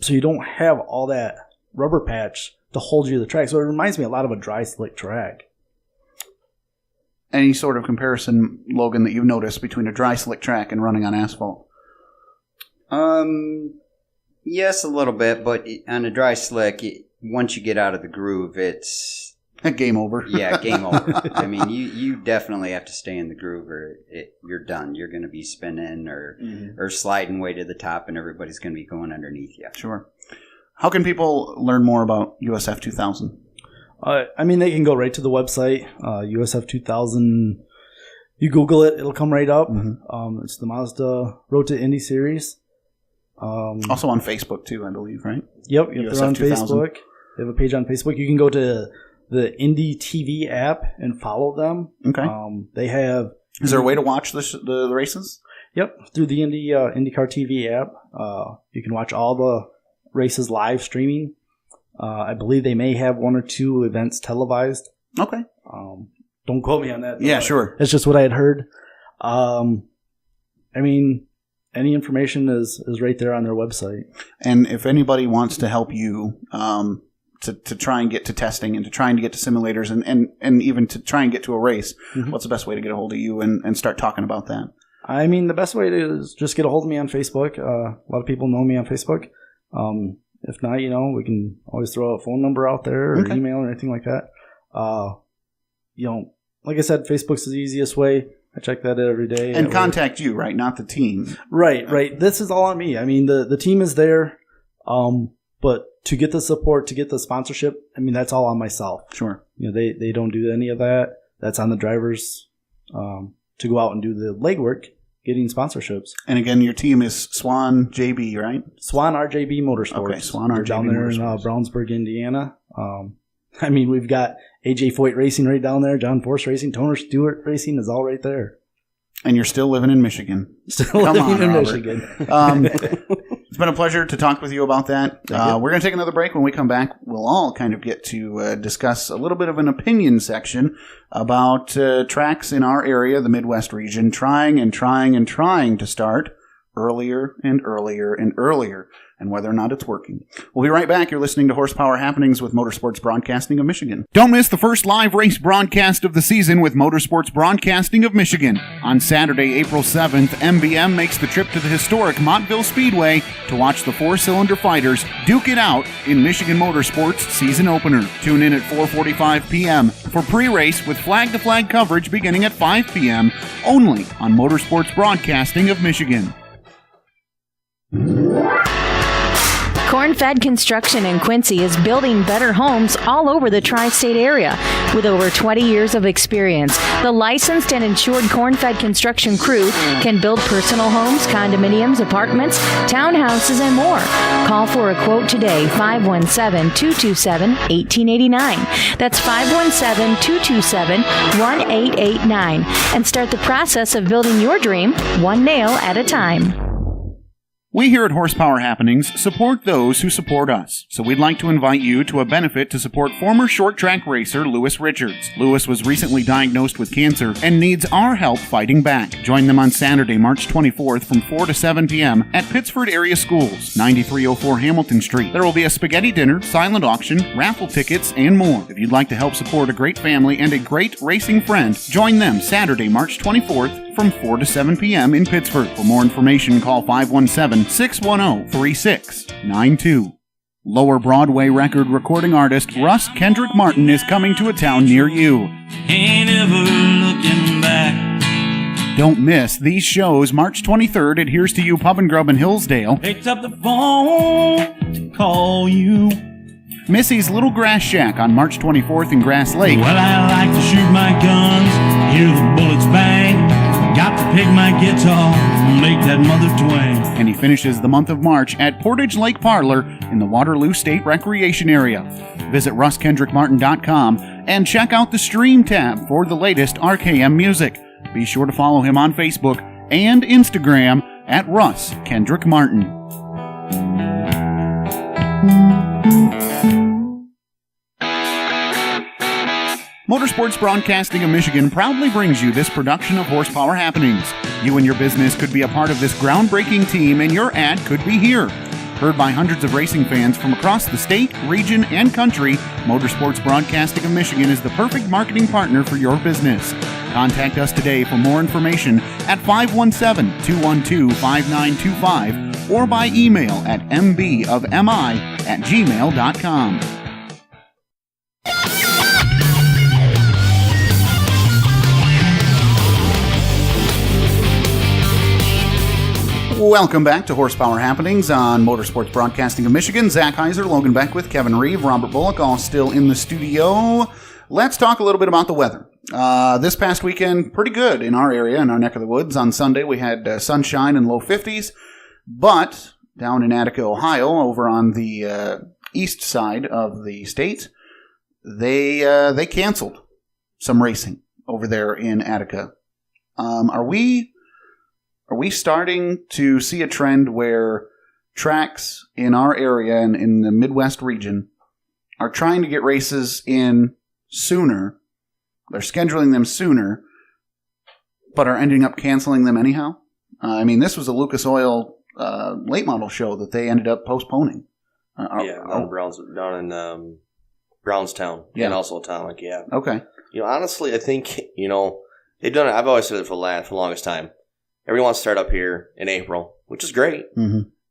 you don't have all that rubber patch to hold you to the track. So it reminds me a lot of a dry slick track. Any sort of comparison, Logan, that you've noticed between a dry slick track and running on asphalt? Yes, a little bit, but on a dry slick, once you get out of the groove, it's game over. Yeah, game over. I mean, you definitely have to stay in the groove, or you're done. You're going to be spinning or sliding way to the top, and everybody's going to be going underneath you. Sure. How can people learn more about USF2000? They can go right to the website, USF2000. You Google it, it'll come right up. It's the Mazda Road to Indy series. Also on Facebook, too, I believe, right? Yep, they're on Facebook. They have a page on Facebook. You can go to the Indy TV app and follow them. Okay. They have... Is there a way to watch the races? Yep, through the IndyCar TV app. You can watch all the races live streaming. I believe they may have 1 or 2 events televised. Okay. Don't quote me on that. Yeah, sure. It's just what I had heard. I mean, any information is right there on their website. And if anybody wants to help you to try and get to testing and to try and get to simulators and even to try and get to a race, what's the best way to get a hold of you and start talking about that? I mean, the best way is just get a hold of me on Facebook. A lot of people know me on Facebook. If not, we can always throw a phone number out there or email or anything like that. Like I said, Facebook's the easiest way. I check that every day. And contact you, right? Not the team. Right. This is all on me. I mean, the team is there, but to get the support, to get the sponsorship, I mean, that's all on myself. Sure. They don't do any of that. That's on the drivers to go out and do the legwork, getting sponsorships. And again, your team is Swan JB, right? Swan RJB Motorsports. Okay, Swan RJB down there Motorsports. In Brownsburg, Indiana. I mean, we've got AJ Foyt Racing right down there, John Force Racing, Toner Stewart Racing is all right there. And you're still living in Michigan. Still living in Michigan. It's been a pleasure to talk with you about that. We're going to take another break. When we come back, we'll all kind of get to discuss a little bit of an opinion section about tracks in our area, the Midwest region, trying to start earlier and earlier and earlier, and whether or not it's working. We'll be right back. You're listening to Horsepower Happenings with Motorsports Broadcasting of Michigan. Don't miss the first live race broadcast of the season with Motorsports Broadcasting of Michigan. On Saturday, April 7th, MBM makes the trip to the historic Montville Speedway to watch the four-cylinder fighters duke it out in Michigan Motorsports season opener. Tune in at 4:45 p.m. for pre-race with flag-to-flag coverage beginning at 5 p.m. only on Motorsports Broadcasting of Michigan. Corn-Fed Construction in Quincy is building better homes all over the tri-state area. With over 20 years of experience, the licensed and insured Corn-Fed Construction crew can build personal homes, condominiums, apartments, townhouses, and more. Call for a quote today, 517-227-1889. That's 517-227-1889. And start the process of building your dream one nail at a time. We here at Horsepower Happenings support those who support us, so we'd like to invite you to a benefit to support former short track racer Lewis Richards. Lewis was recently diagnosed with cancer and needs our help fighting back. Join them on Saturday, March 24th from 4 to 7 p.m. at Pittsford Area Schools, 9304 Hamilton Street. There will be a spaghetti dinner, silent auction, raffle tickets, and more. If you'd like to help support a great family and a great racing friend, join them Saturday, March 24th from 4 to 7 p.m. in Pittsford. For more information, call 517-610-3692. Lower Broadway record recording artist Russ Kendrick Martin is coming to a town near you. Ain't ever looking back. Don't miss these shows March 23rd at Here's to You Pub and Grub in Hillsdale. Picked up the phone to call you. Missy's Little Grass Shack on March 24th in Grass Lake. Well, I like to shoot my guns, hear the bullets bang. Got to pick my guitar, make that mother twang. And he finishes the month of March at Portage Lake Parlor in the Waterloo State Recreation Area. Visit RussKendrickMartin.com and check out the Stream tab for the latest RKM music. Be sure to follow him on Facebook and Instagram at Russ Kendrick Martin. Motorsports Broadcasting of Michigan proudly brings you this production of Horsepower Happenings. You and your business could be a part of this groundbreaking team, and your ad could be here. Heard by hundreds of racing fans from across the state, region, and country, Motorsports Broadcasting of Michigan is the perfect marketing partner for your business. Contact us today for more information at 517-212-5925 or by email at mbofmi@gmail.com. Welcome back to Horsepower Happenings on Motorsports Broadcasting of Michigan. Zach Heiser, Logan Beckwith, Kevin Reeve, Robert Bolluch, all still in the studio. Let's talk a little bit about the weather. This past weekend, pretty good in our area, in our neck of the woods. On Sunday, we had sunshine and low 50s. But down in Attica, Ohio, over on the east side of the state, they canceled some racing over there in Attica. Are we starting to see a trend where tracks in our area and in the Midwest region are trying to get races in sooner. They're scheduling them sooner, but are ending up canceling them anyhow. This was a Lucas Oil late model show that they ended up postponing. Down in Brownstown, and also Atomic. Yeah. Okay. Honestly, I think they've done it. I've always said it for the longest time. Everyone wants to start up here in April, which is great,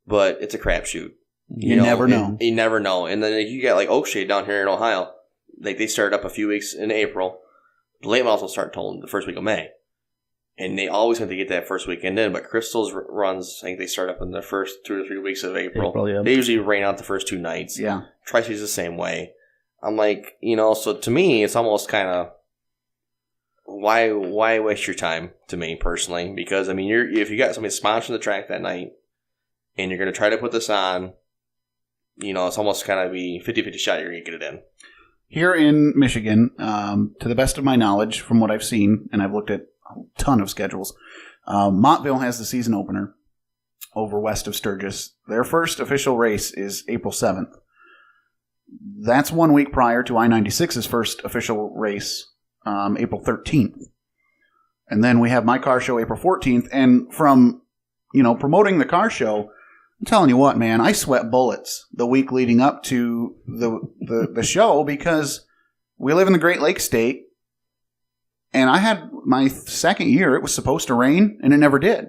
but it's a crapshoot. You never know. You never know. And then you got like Oakshade down here in Ohio. They start up a few weeks in April. The late models will start the first week of May. And they always have to get that first weekend in. But Crystal's runs, I think they start up in the first 2 to 3 weeks of April. Yeah. They usually rain out the first 2 nights. Yeah. Tri-City's the same way. I'm like, so to me, it's almost kind of, why waste your time, to me, personally? Because, if you got somebody sponsoring the track that night, and you're going to try to put this on, it's almost kind of be 50-50 shot you're going to get it in. Here in Michigan, to the best of my knowledge, from what I've seen, and I've looked at a ton of schedules, Montville has the season opener over west of Sturgis. Their first official race is April 7th. That's 1 week prior to I-96's first official race, April 13th. And then we have my car show April 14th. And from, promoting the car show, I'm telling you what, man, I sweat bullets the week leading up to the show because we live in the Great Lakes state. And I had my second year, it was supposed to rain, and it never did.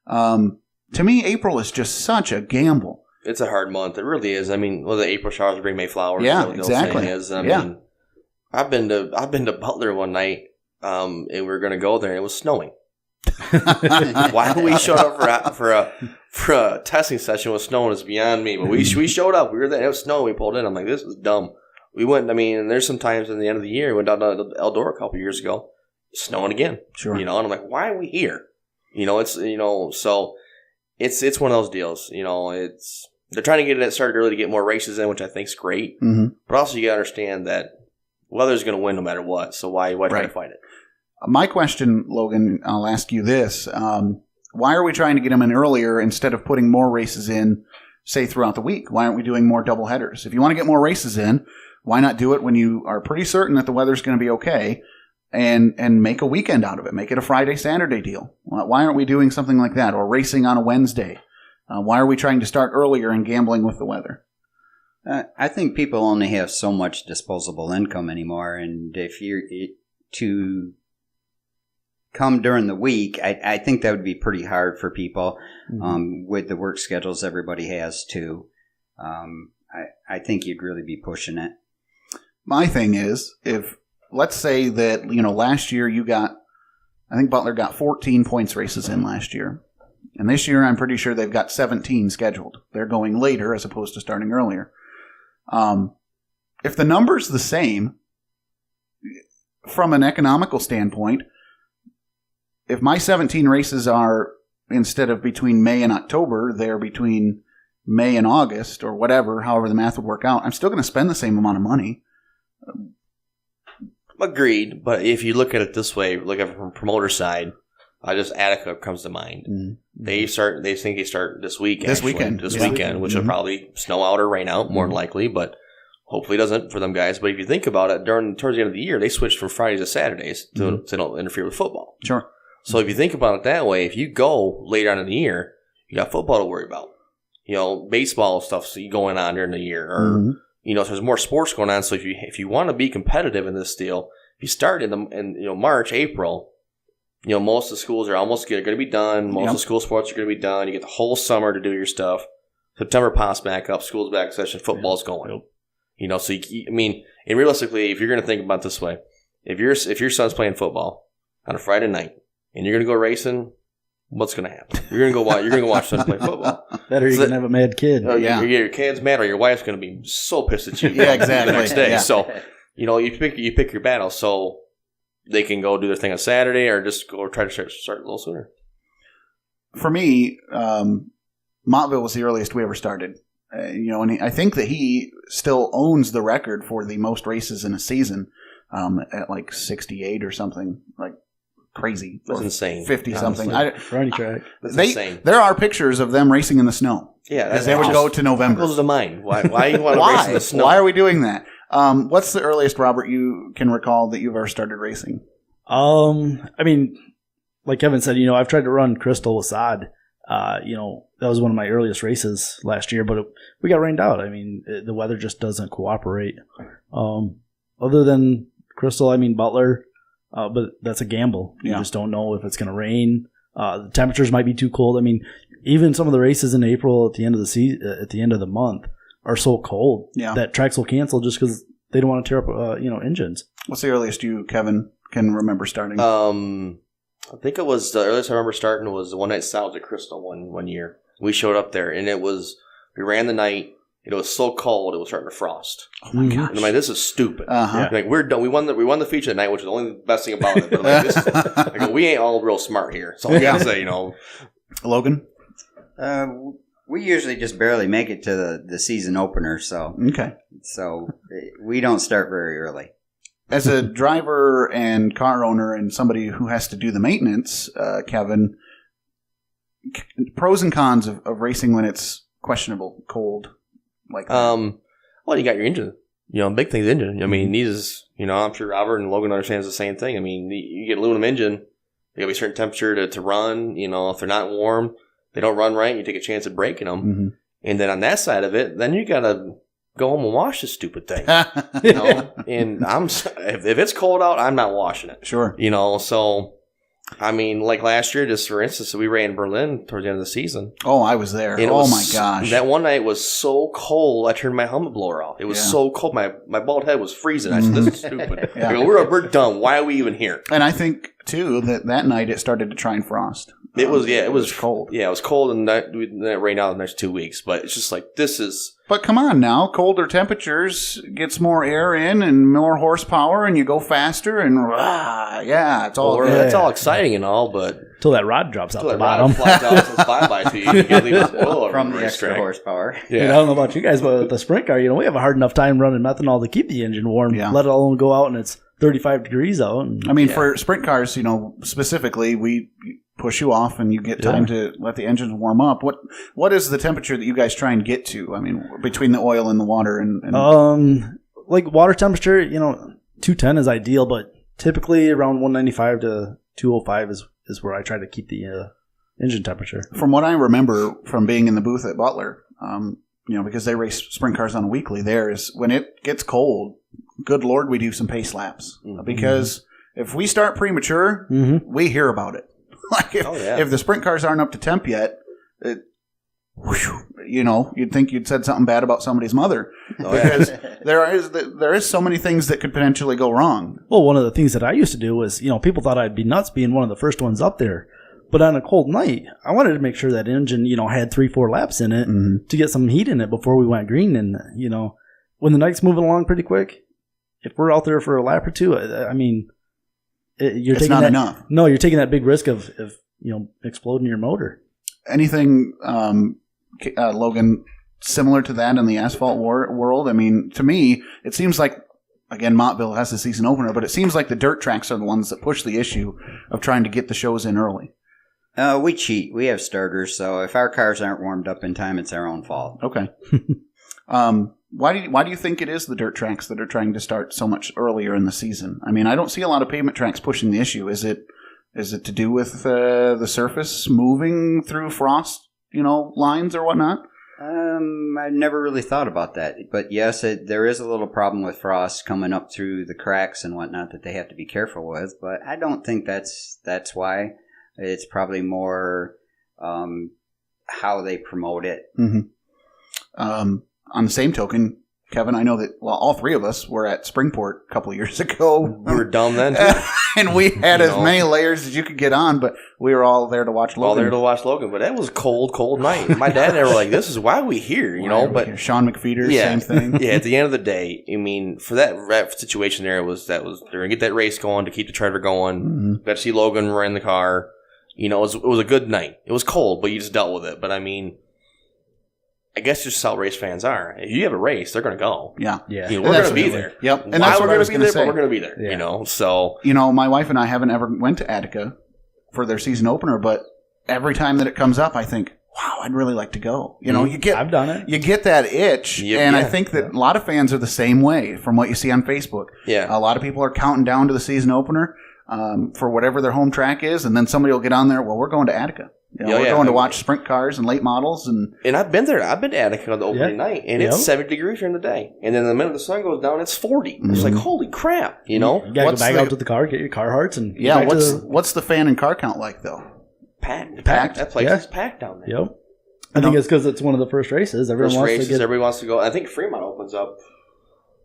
To me, April is just such a gamble. It's a hard month. It really is. The April showers bring May flowers. Yeah, exactly. I've been to Butler one night, and we were going to go there, and it was snowing. Why we showed up for a testing session with snowing is beyond me. But we showed up. We were there. It was snowing. We pulled in. I'm like, this is dumb. We went. And there's some times in the end of the year. We went down to Eldora a couple years ago. Snowing again. Sure. And I'm like, why are we here? So it's one of those deals. They're trying to get it started early to get more races in, which I think is great. Mm-hmm. But also you got to understand that weather's going to win no matter what. So why try to fight it? My question, Logan, I'll ask you this. Why are we trying to get them in earlier instead of putting more races in, say, throughout the week? Why aren't we doing more double headers? If you want to get more races in, why not do it when you are pretty certain that the weather's going to be okay and make a weekend out of it? Make it a Friday, Saturday deal. Why aren't we doing something like that? Or racing on a Wednesday? Why are we trying to start earlier and gambling with the weather? I think people only have so much disposable income anymore, and if you're to come during the week, I think that would be pretty hard for people with the work schedules everybody has too. I think you'd really be pushing it. My thing is, if let's say that last year I think Butler got 14 points races in last year. And this year, I'm pretty sure they've got 17 scheduled. They're going later as opposed to starting earlier. If the number's the same, from an economical standpoint, if my 17 races are, instead of between May and October, they're between May and August or whatever, however the math would work out, I'm still going to spend the same amount of money. Agreed. But if you look at it this way, look at it from the promoter side, just Attica comes to mind. Mm-hmm. They think they start this week. This weekend, which will probably snow out or rain out, more than likely, but hopefully it doesn't for them guys. But if you think about it, towards the end of the year, they switched from Fridays to Saturdays so they don't interfere with football. Sure. So if you think about it that way, if you go later on in the year, you got football to worry about. Baseball stuff going on during the year, or so there's more sports going on. So if you want to be competitive in this deal, if you start in March, April. Most of the schools are almost going to be done. Most of the school sports are going to be done. You get the whole summer to do your stuff. September pops back up. School's back in session. Football's going. So and realistically, if you're going to think about it this way, if your son's playing football on a Friday night and you're going to go racing, what's going to happen? You're going to go watch son play football. Better you're going to have a mad kid. Your kid's mad, or your wife's going to be so pissed at you. Yeah, exactly. The next day. Yeah. So you pick your battle. So. They can go do their thing on Saturday or just go try to start a little sooner. For me, Montville was the earliest we ever started. And I think that he still owns the record for the most races in a season at like 68 or something. Like crazy. That's insane. 50-something. For any track. That's insane. There are pictures of them racing in the snow. Yeah, as they would go to November. Goes to mind. Why you want to race in the snow? Why are we doing that? What's the earliest, Robert, you can recall that you've ever started racing? I mean, like Kevin said, I've tried to run Crystal with Sod. That was one of my earliest races last year, but we got rained out. I mean, the weather just doesn't cooperate. Other than Crystal, Butler, but that's a gamble. You just don't know if it's going to rain. The temperatures might be too cold. I mean, even some of the races in April at the end of at the end of the month are so cold that tracks will cancel just because they don't want to tear up, engines. What's the earliest you, Kevin, can remember starting? I think it was the earliest I remember starting was the one night south at Crystal one year. We showed up there and we ran the night. It was so cold it was starting to frost. Oh my gosh! And I'm like, this is stupid. Uh-huh. Like, we're done. We won the feature that night, which is the only best thing about it. But I'm like, this we ain't all real smart here. So I gotta say, Logan. We usually just barely make it to the season opener, so we don't start very early. As a driver and car owner and somebody who has to do the maintenance, Kevin, pros and cons of racing when it's questionable cold like that. Well, you got your engine. Big thing's engine. I mean, I'm sure Robert and Logan understands the same thing. I mean, you get aluminum engine, they got to be a certain temperature to run. If they're not warm, they don't run right, you take a chance of breaking them. Mm-hmm. And then on that side of it, then you got to go home and wash this stupid thing. And if it's cold out, I'm not washing it. Sure. So I mean, like last year, just for instance, we ran in Berlin towards the end of the season. Oh, I was there. My gosh. That one night was so cold, I turned my helmet blower off. It was so cold. My bald head was freezing. I said, this is stupid. I go, we're done. Why are we even here? And I think, too, that night it started to try and frost. It was cold. Yeah, it was cold, and that rained out the next 2 weeks. But it's just like, this is... But come on now, colder temperatures gets more air in and more horsepower, and you go faster, and it's all good. That's all exciting and all, but until that rod drops out the bottom, flies out and fly to you can't leave it from the extra horsepower. Yeah. I don't know about you guys, but with the sprint car, we have a hard enough time running methanol to keep the engine warm. Yeah. Let alone go out and it's 35 degrees out. For sprint cars, specifically, we push you off and you get time to let the engines warm up. What is the temperature that you guys try and get to? I mean, between the oil and the water and like water temperature, 210 is ideal, but typically around 195 to 205 is where I try to keep the engine temperature. From what I remember from being in the booth at Butler, because they race sprint cars on a weekly, there is when it gets cold, good Lord, we do some pace laps because if we start premature, we hear about it. Like if the sprint cars aren't up to temp yet, you'd think you'd said something bad about somebody's mother because there is so many things that could potentially go wrong. Well, one of the things that I used to do was, people thought I'd be nuts being one of the first ones up there. But on a cold night, I wanted to make sure that engine, had 3-4 laps in it to get some heat in it before we went green. And, when the night's moving along pretty quick, if we're out there for a lap or two, it's not enough. No, you're taking that big risk of exploding your motor. Anything, Logan, similar to that in the asphalt world? I mean, to me, it seems like, again, Montville has the season opener, but it seems like the dirt tracks are the ones that push the issue of trying to get the shows in early. We cheat. We have starters, so if our cars aren't warmed up in time, it's our own fault. Okay. Why do you think it is the dirt tracks that are trying to start so much earlier in the season? I mean, I don't see a lot of pavement tracks pushing the issue. Is it to do with the surface moving through frost, lines or whatnot? I never really thought about that, but yes, there is a little problem with frost coming up through the cracks and whatnot that they have to be careful with. But I don't think that's why. It's probably more how they promote it. Mm-hmm. On the same token, Kevin, I know that all three of us were at Springport a couple of years ago. We were dumb then, too. And we had as many layers as you could get on, but we were all there to watch Logan. But that was cold night. My dad and I were like, this is why we here, But Sean McFeeder, same thing. Yeah, at the end of the day, I mean, for that situation there, they're going to get that race going to keep the charter going. Mm-hmm. Got to see Logan run the car. It was a good night. It was cold, but you just dealt with it. But I mean, guess just how race fans are. If you have a race, they're going to go. Yeah. Yeah. You know, we're going to be there. Yep. And that's what we're going to be there, but we're going to be there. Yeah. You know, so. You know, my wife and I haven't ever went to Attica for their season opener, but every time that it comes up, I think, wow, I'd really like to go. You know, I've done it. You get that itch, and I think that a lot of fans are the same way from what you see on Facebook. Yeah. A lot of people are counting down to the season opener for whatever their home track is, and then somebody will get on there, well, we're going to Attica. You know, we're going to watch sprint cars and late models. And I've been there. I've been to Attica on the opening night, and it's 70 degrees during the day. And then the minute the sun goes down, it's 40. It's like, holy crap, you know? You got to go back out to the car, get your Carhartts. And what's the fan and car count like, though? Packed. Packed? That place is packed down there. Yep. I think it's because it's one of the first races. Everybody wants to go. I think Fremont opens up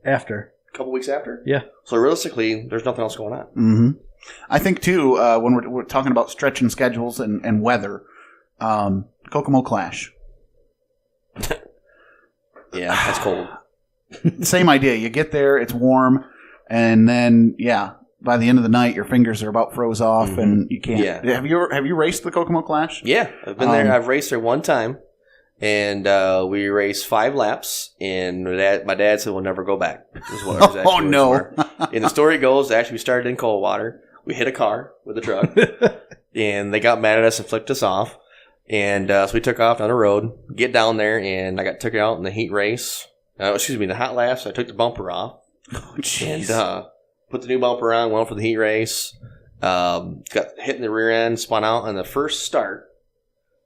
after. A couple weeks after? Yeah. So realistically, there's nothing else going on. Mm-hmm. I think, too, when we're talking about stretching schedules and weather, Kokomo Clash. Yeah, that's cold. Same idea. You get there, it's warm, and then, by the end of the night, your fingers are about froze off, and you can't. Yeah. Have you raced the Kokomo Clash? Yeah, I've been there. I've raced there one time, and we raced 5 laps, and my dad said we'll never go back. Is what I was no. And the story goes, actually, we started in Coldwater. We hit a car with a truck, and they got mad at us and flipped us off. And so we took off down the road, get down there, and I took it out in the heat race. The hot laps. I took the bumper off. Oh, jeez. And put the new bumper on, went for the heat race. Got hit in the rear end, spun out on the first start.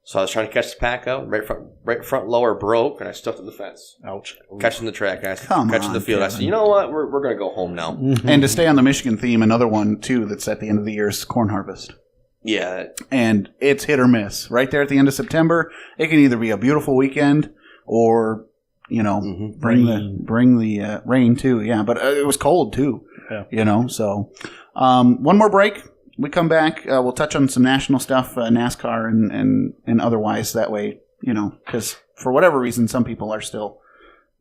So I was trying to catch the pack up. Right front lower broke, and I stuck to the fence. Ouch. Catching the track. Catching the field. Kevin. I said, you know what? We're going to go home now. Mm-hmm. And to stay on the Michigan theme, another one, too, that's at the end of the year is Corn Harvest. Yeah. And it's hit or miss. Right there at the end of September, it can either be a beautiful weekend or, bring the rain, too. Yeah, but it was cold, too. Yeah. So one more break. We come back. We'll touch on some national stuff, NASCAR and otherwise. That way, because for whatever reason, some people are still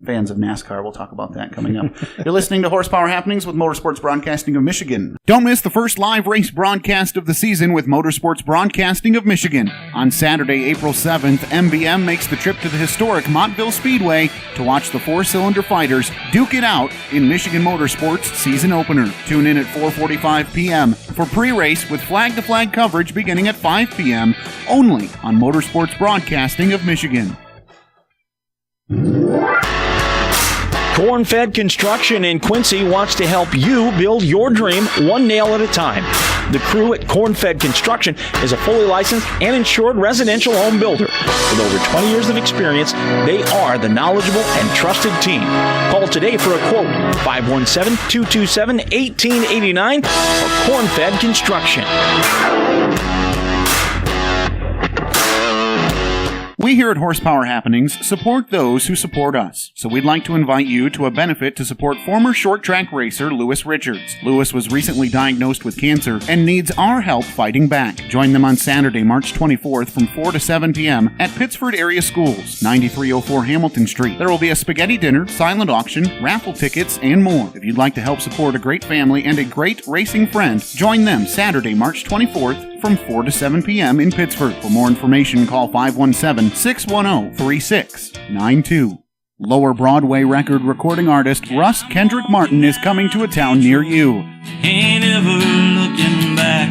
fans of NASCAR. We'll talk about that coming up. You're listening to Horsepower Happenings with Motorsports Broadcasting of Michigan. Don't miss the first live race broadcast of the season with Motorsports Broadcasting of Michigan. On Saturday, April 7th, MBM makes the trip to the historic Montville Speedway to watch the four-cylinder fighters duke it out in Michigan Motorsports season opener. Tune in at 4:45 p.m. for pre-race with flag-to-flag coverage beginning at 5 p.m. only on Motorsports Broadcasting of Michigan. Corn-Fed Construction in Quincy wants to help you build your dream one nail at a time. The crew at Corn-Fed Construction is a fully licensed and insured residential home builder. With over 20 years of experience, they are the knowledgeable and trusted team. Call today for a quote, 517-227-1889 for Corn-Fed Construction. We here at Horsepower Happenings support those who support us, so we'd like to invite you to a benefit to support former short track racer Lewis Richards. Lewis was recently diagnosed with cancer and needs our help fighting back. Join them on Saturday, March 24th from 4 to 7 p.m. at Pittsford Area Schools, 9304 Hamilton Street. There will be a spaghetti dinner, silent auction, raffle tickets, and more. If you'd like to help support a great family and a great racing friend, join them Saturday, March 24th from 4 to 7 p.m. in Pittsford. For more information, call 517-610-3692. Lower Broadway record recording artist Russ Kendrick Martin is coming to a town near you. Ain't ever looking back.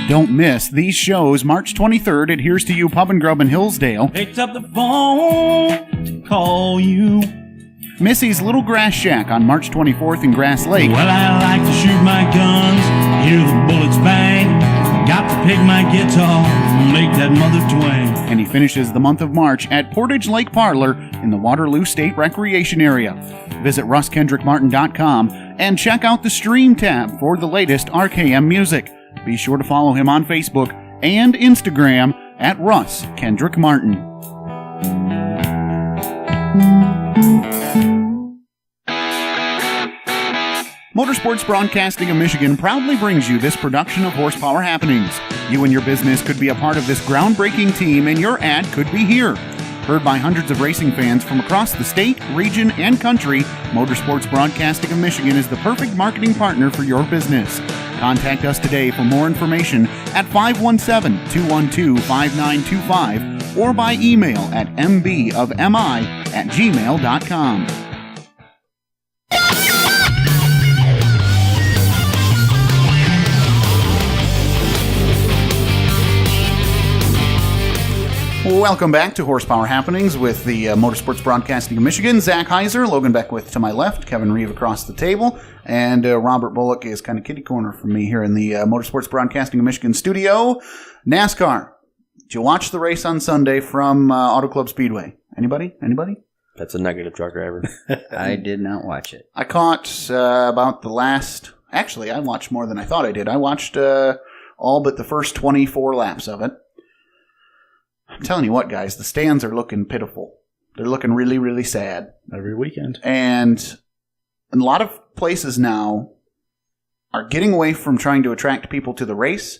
Don't miss these shows March 23rd at Here's to You Pub and Grub in Hillsdale. Picked up the phone to call you. Missy's Little Grass Shack on March 24th in Grass Lake. Well, I like to shoot my guns, hear the bullets bang. Got to pick my guitar, make that mother twang. And he finishes the month of March at Portage Lake Parlor in the Waterloo State Recreation Area. Visit RussKendrickMartin.com and check out the Stream tab for the latest RKM music. Be sure to follow him on Facebook and Instagram at Russ Kendrick Martin. Motorsports Broadcasting of Michigan proudly brings you this production of Horsepower Happenings. You and your business could be a part of this groundbreaking team, and your ad could be here. Heard by hundreds of racing fans from across the state, region, and country, Motorsports Broadcasting of Michigan is the perfect marketing partner for your business. Contact us today for more information at 517-212-5925 or by email at mbofmi@gmail.com. Welcome back to Horsepower Happenings with the Motorsports Broadcasting of Michigan. Zach Heiser, Logan Beckwith to my left, Kevin Reeve across the table, and Robert Bolluch is kind of kitty corner for me here in the Motorsports Broadcasting of Michigan studio. NASCAR. Did you watch the race on Sunday from Auto Club Speedway? Anybody? That's a negative truck driver. I did not watch it. I caught about the last... Actually, I watched more than I thought I did. I watched all but the first 24 laps of it. I'm telling you what, guys, the stands are looking pitiful. They're looking really, really sad. Every weekend. And a lot of places now are getting away from trying to attract people to the race,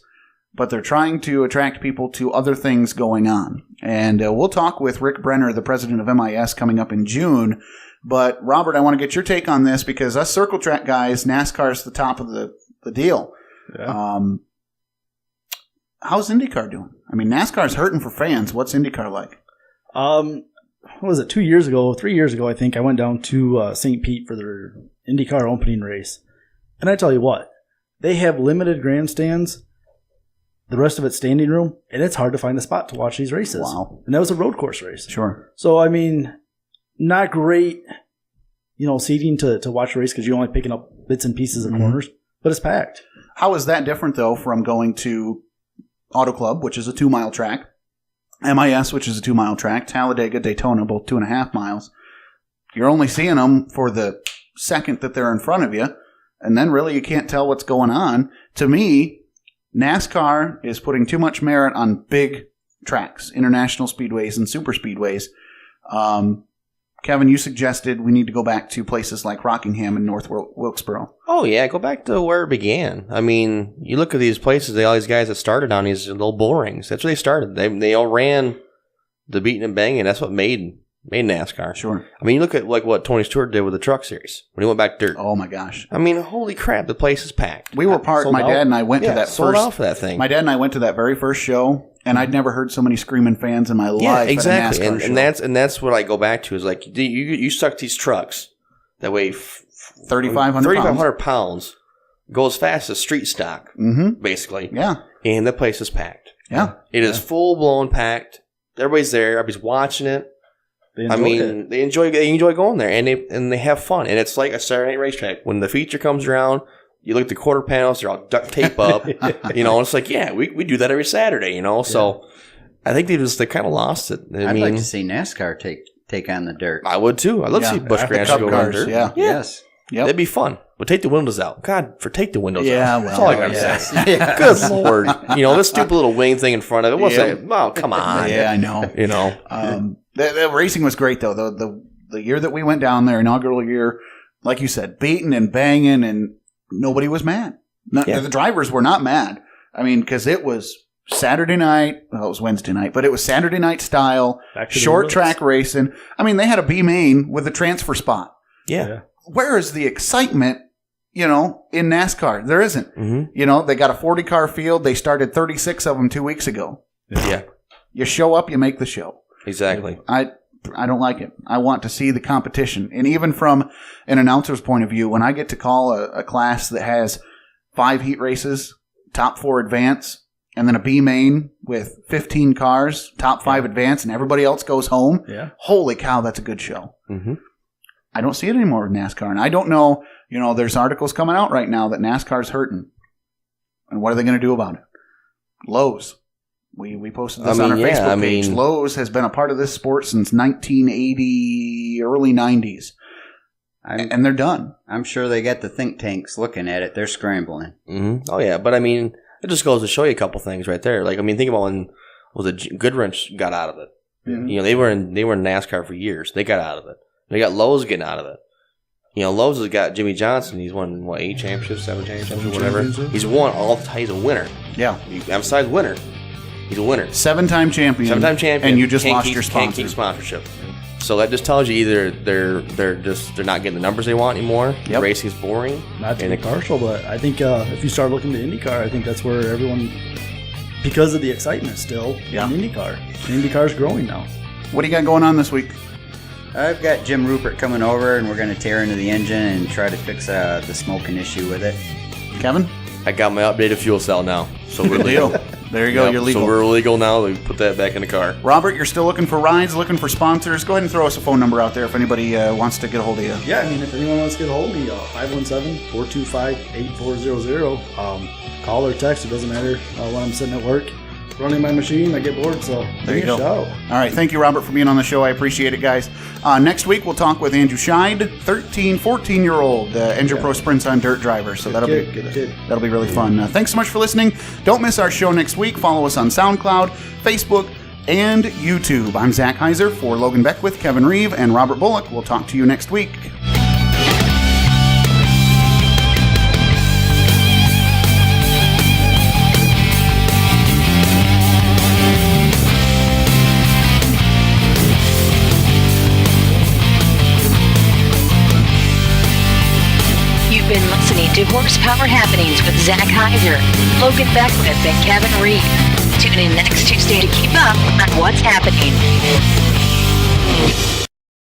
but they're trying to attract people to other things going on. And we'll talk with Rick Brenner, the president of MIS, coming up in June. But, Robert, I want to get your take on this because us circle track guys, NASCAR's the top of the deal. Yeah. How's IndyCar doing? I mean, NASCAR's hurting for fans. What's IndyCar like? What was it, 3 years ago, I think, I went down to St. Pete for their IndyCar opening race. And I tell you what, they have limited grandstands, the rest of it's standing room, and it's hard to find a spot to watch these races. Wow. And that was a road course race. Sure. So, I mean, not great, seating to watch a race because you're only picking up bits and pieces of corners, but it's packed. How is that different, though, from going to Auto Club, which is a 2-mile track, MIS, which is a 2-mile track, Talladega, Daytona, both 2.5 miles. You're only seeing them for the second that they're in front of you, and then really you can't tell what's going on. To me, NASCAR is putting too much merit on big tracks, international speedways and super speedways. Kevin, you suggested we need to go back to places like Rockingham and North Wilkesboro. Oh, yeah, go back to where it began. I mean, you look at these places, all these guys that started on these little bull rings. That's where they started. They all ran the beating and banging. That's what made NASCAR. Sure. I mean, you look at like what Tony Stewart did with the Truck Series when he went back dirt. Oh, my gosh. I mean, holy crap, the place is packed. We were my dad and I went to that sold first. out for that thing. My dad and I went to that very first show, and I'd never heard so many screaming fans in my life. Yeah, exactly. At a NASCAR show. And that's what I go back to is like you suck these trucks that weigh 3,500 pounds, go as fast as street stock, basically. Yeah. And the place is packed. Yeah. It is full blown packed. Everybody's there. Everybody's watching it. They enjoy going there, and they have fun. And it's like a Saturday night racetrack. When the feature comes around, you look at the quarter panels; they're all duct tape up. It's like, yeah, we do that every Saturday. So I think they kind of lost it. I'd like to see NASCAR take on the dirt. I would too. I'd love to see Busch Grants go on dirt. Yeah. Yes. Yep. That'd be fun. But take the windows out. God, take the windows out. Yeah, That's all I got to say. Good Lord. This stupid little wing thing in front of it. What's that? Oh, come on. Yeah, I know. The racing was great, though. The year that we went down there, inaugural year, like you said, beating and banging, and nobody was mad. The drivers were not mad. I mean, because it was Saturday night. Well, it was Wednesday night, but it was Saturday night style, short track racing. I mean, they had a B main with a transfer spot. Yeah. Where is the excitement, in NASCAR? There isn't. They got a 40-car field. They started 36 of them 2 weeks ago. Yeah. You show up, you make the show. Exactly. I don't like it. I want to see the competition. And even from an announcer's point of view, when I get to call a class that has 5 heat races, top 4 advance, and then a B main with 15 cars, top 5 advance, and everybody else goes home, holy cow, that's a good show. Mm-hmm. I don't see it anymore with NASCAR. And I don't know, there's articles coming out right now that NASCAR's hurting. And what are they going to do about it? Lowe's. We posted this on our Facebook page. Lowe's has been a part of this sport since 1980, early 90s. And they're done. I'm sure they got the think tanks looking at it. They're scrambling. Mm-hmm. Oh, yeah. But, it just goes to show you a couple things right there. Like, think about when Goodwrench got out of it. Mm-hmm. They were in NASCAR for years. They got out of it. They got Lowe's getting out of it. Lowe's has got Jimmy Johnson. He's won, 8 championships, 7 championships, whatever. He's won all the time. He's a winner. Yeah. Besides winner, he's a winner. 7-time champion. 7-time champion. And you just lost your sponsor. Can't keep sponsorship. So that just tells you either they're not getting the numbers they want anymore. Yep. Racing's boring. Not to be partial, but I think if you start looking to IndyCar, I think that's where everyone because of the excitement still in IndyCar. IndyCar's growing now. What do you got going on this week? I've got Jim Rupert coming over, and we're going to tear into the engine and try to fix the smoking issue with it. Kevin? I got my updated fuel cell now, so we're legal. There you go, you're legal. So we're legal now. We put that back in the car. Robert, you're still looking for rides, looking for sponsors. Go ahead and throw us a phone number out there if anybody wants to get a hold of you. Yeah, I mean, if anyone wants to get a hold of me, 517-425-8400. Call or text, it doesn't matter when I'm sitting at work. Running my machine, I get bored, so There you go. shout. All right, thank you, Robert, for being on the show. I appreciate it, guys. Next week, we'll talk with Andrew Scheid, 14-year-old Engine Pro Sprints on Dirt driver. So that'll be really fun. Thanks so much for listening. Don't miss our show next week. Follow us on SoundCloud, Facebook, and YouTube. I'm Zach Heiser for Logan Beckwith, Kevin Reeve, and Robert Bolluch. We'll talk to you next week. You've been listening to Horsepower Happenings with Zach Heiser, Logan Beckwith, and Kevin Reeve. Tune in next Tuesday to keep up on what's happening.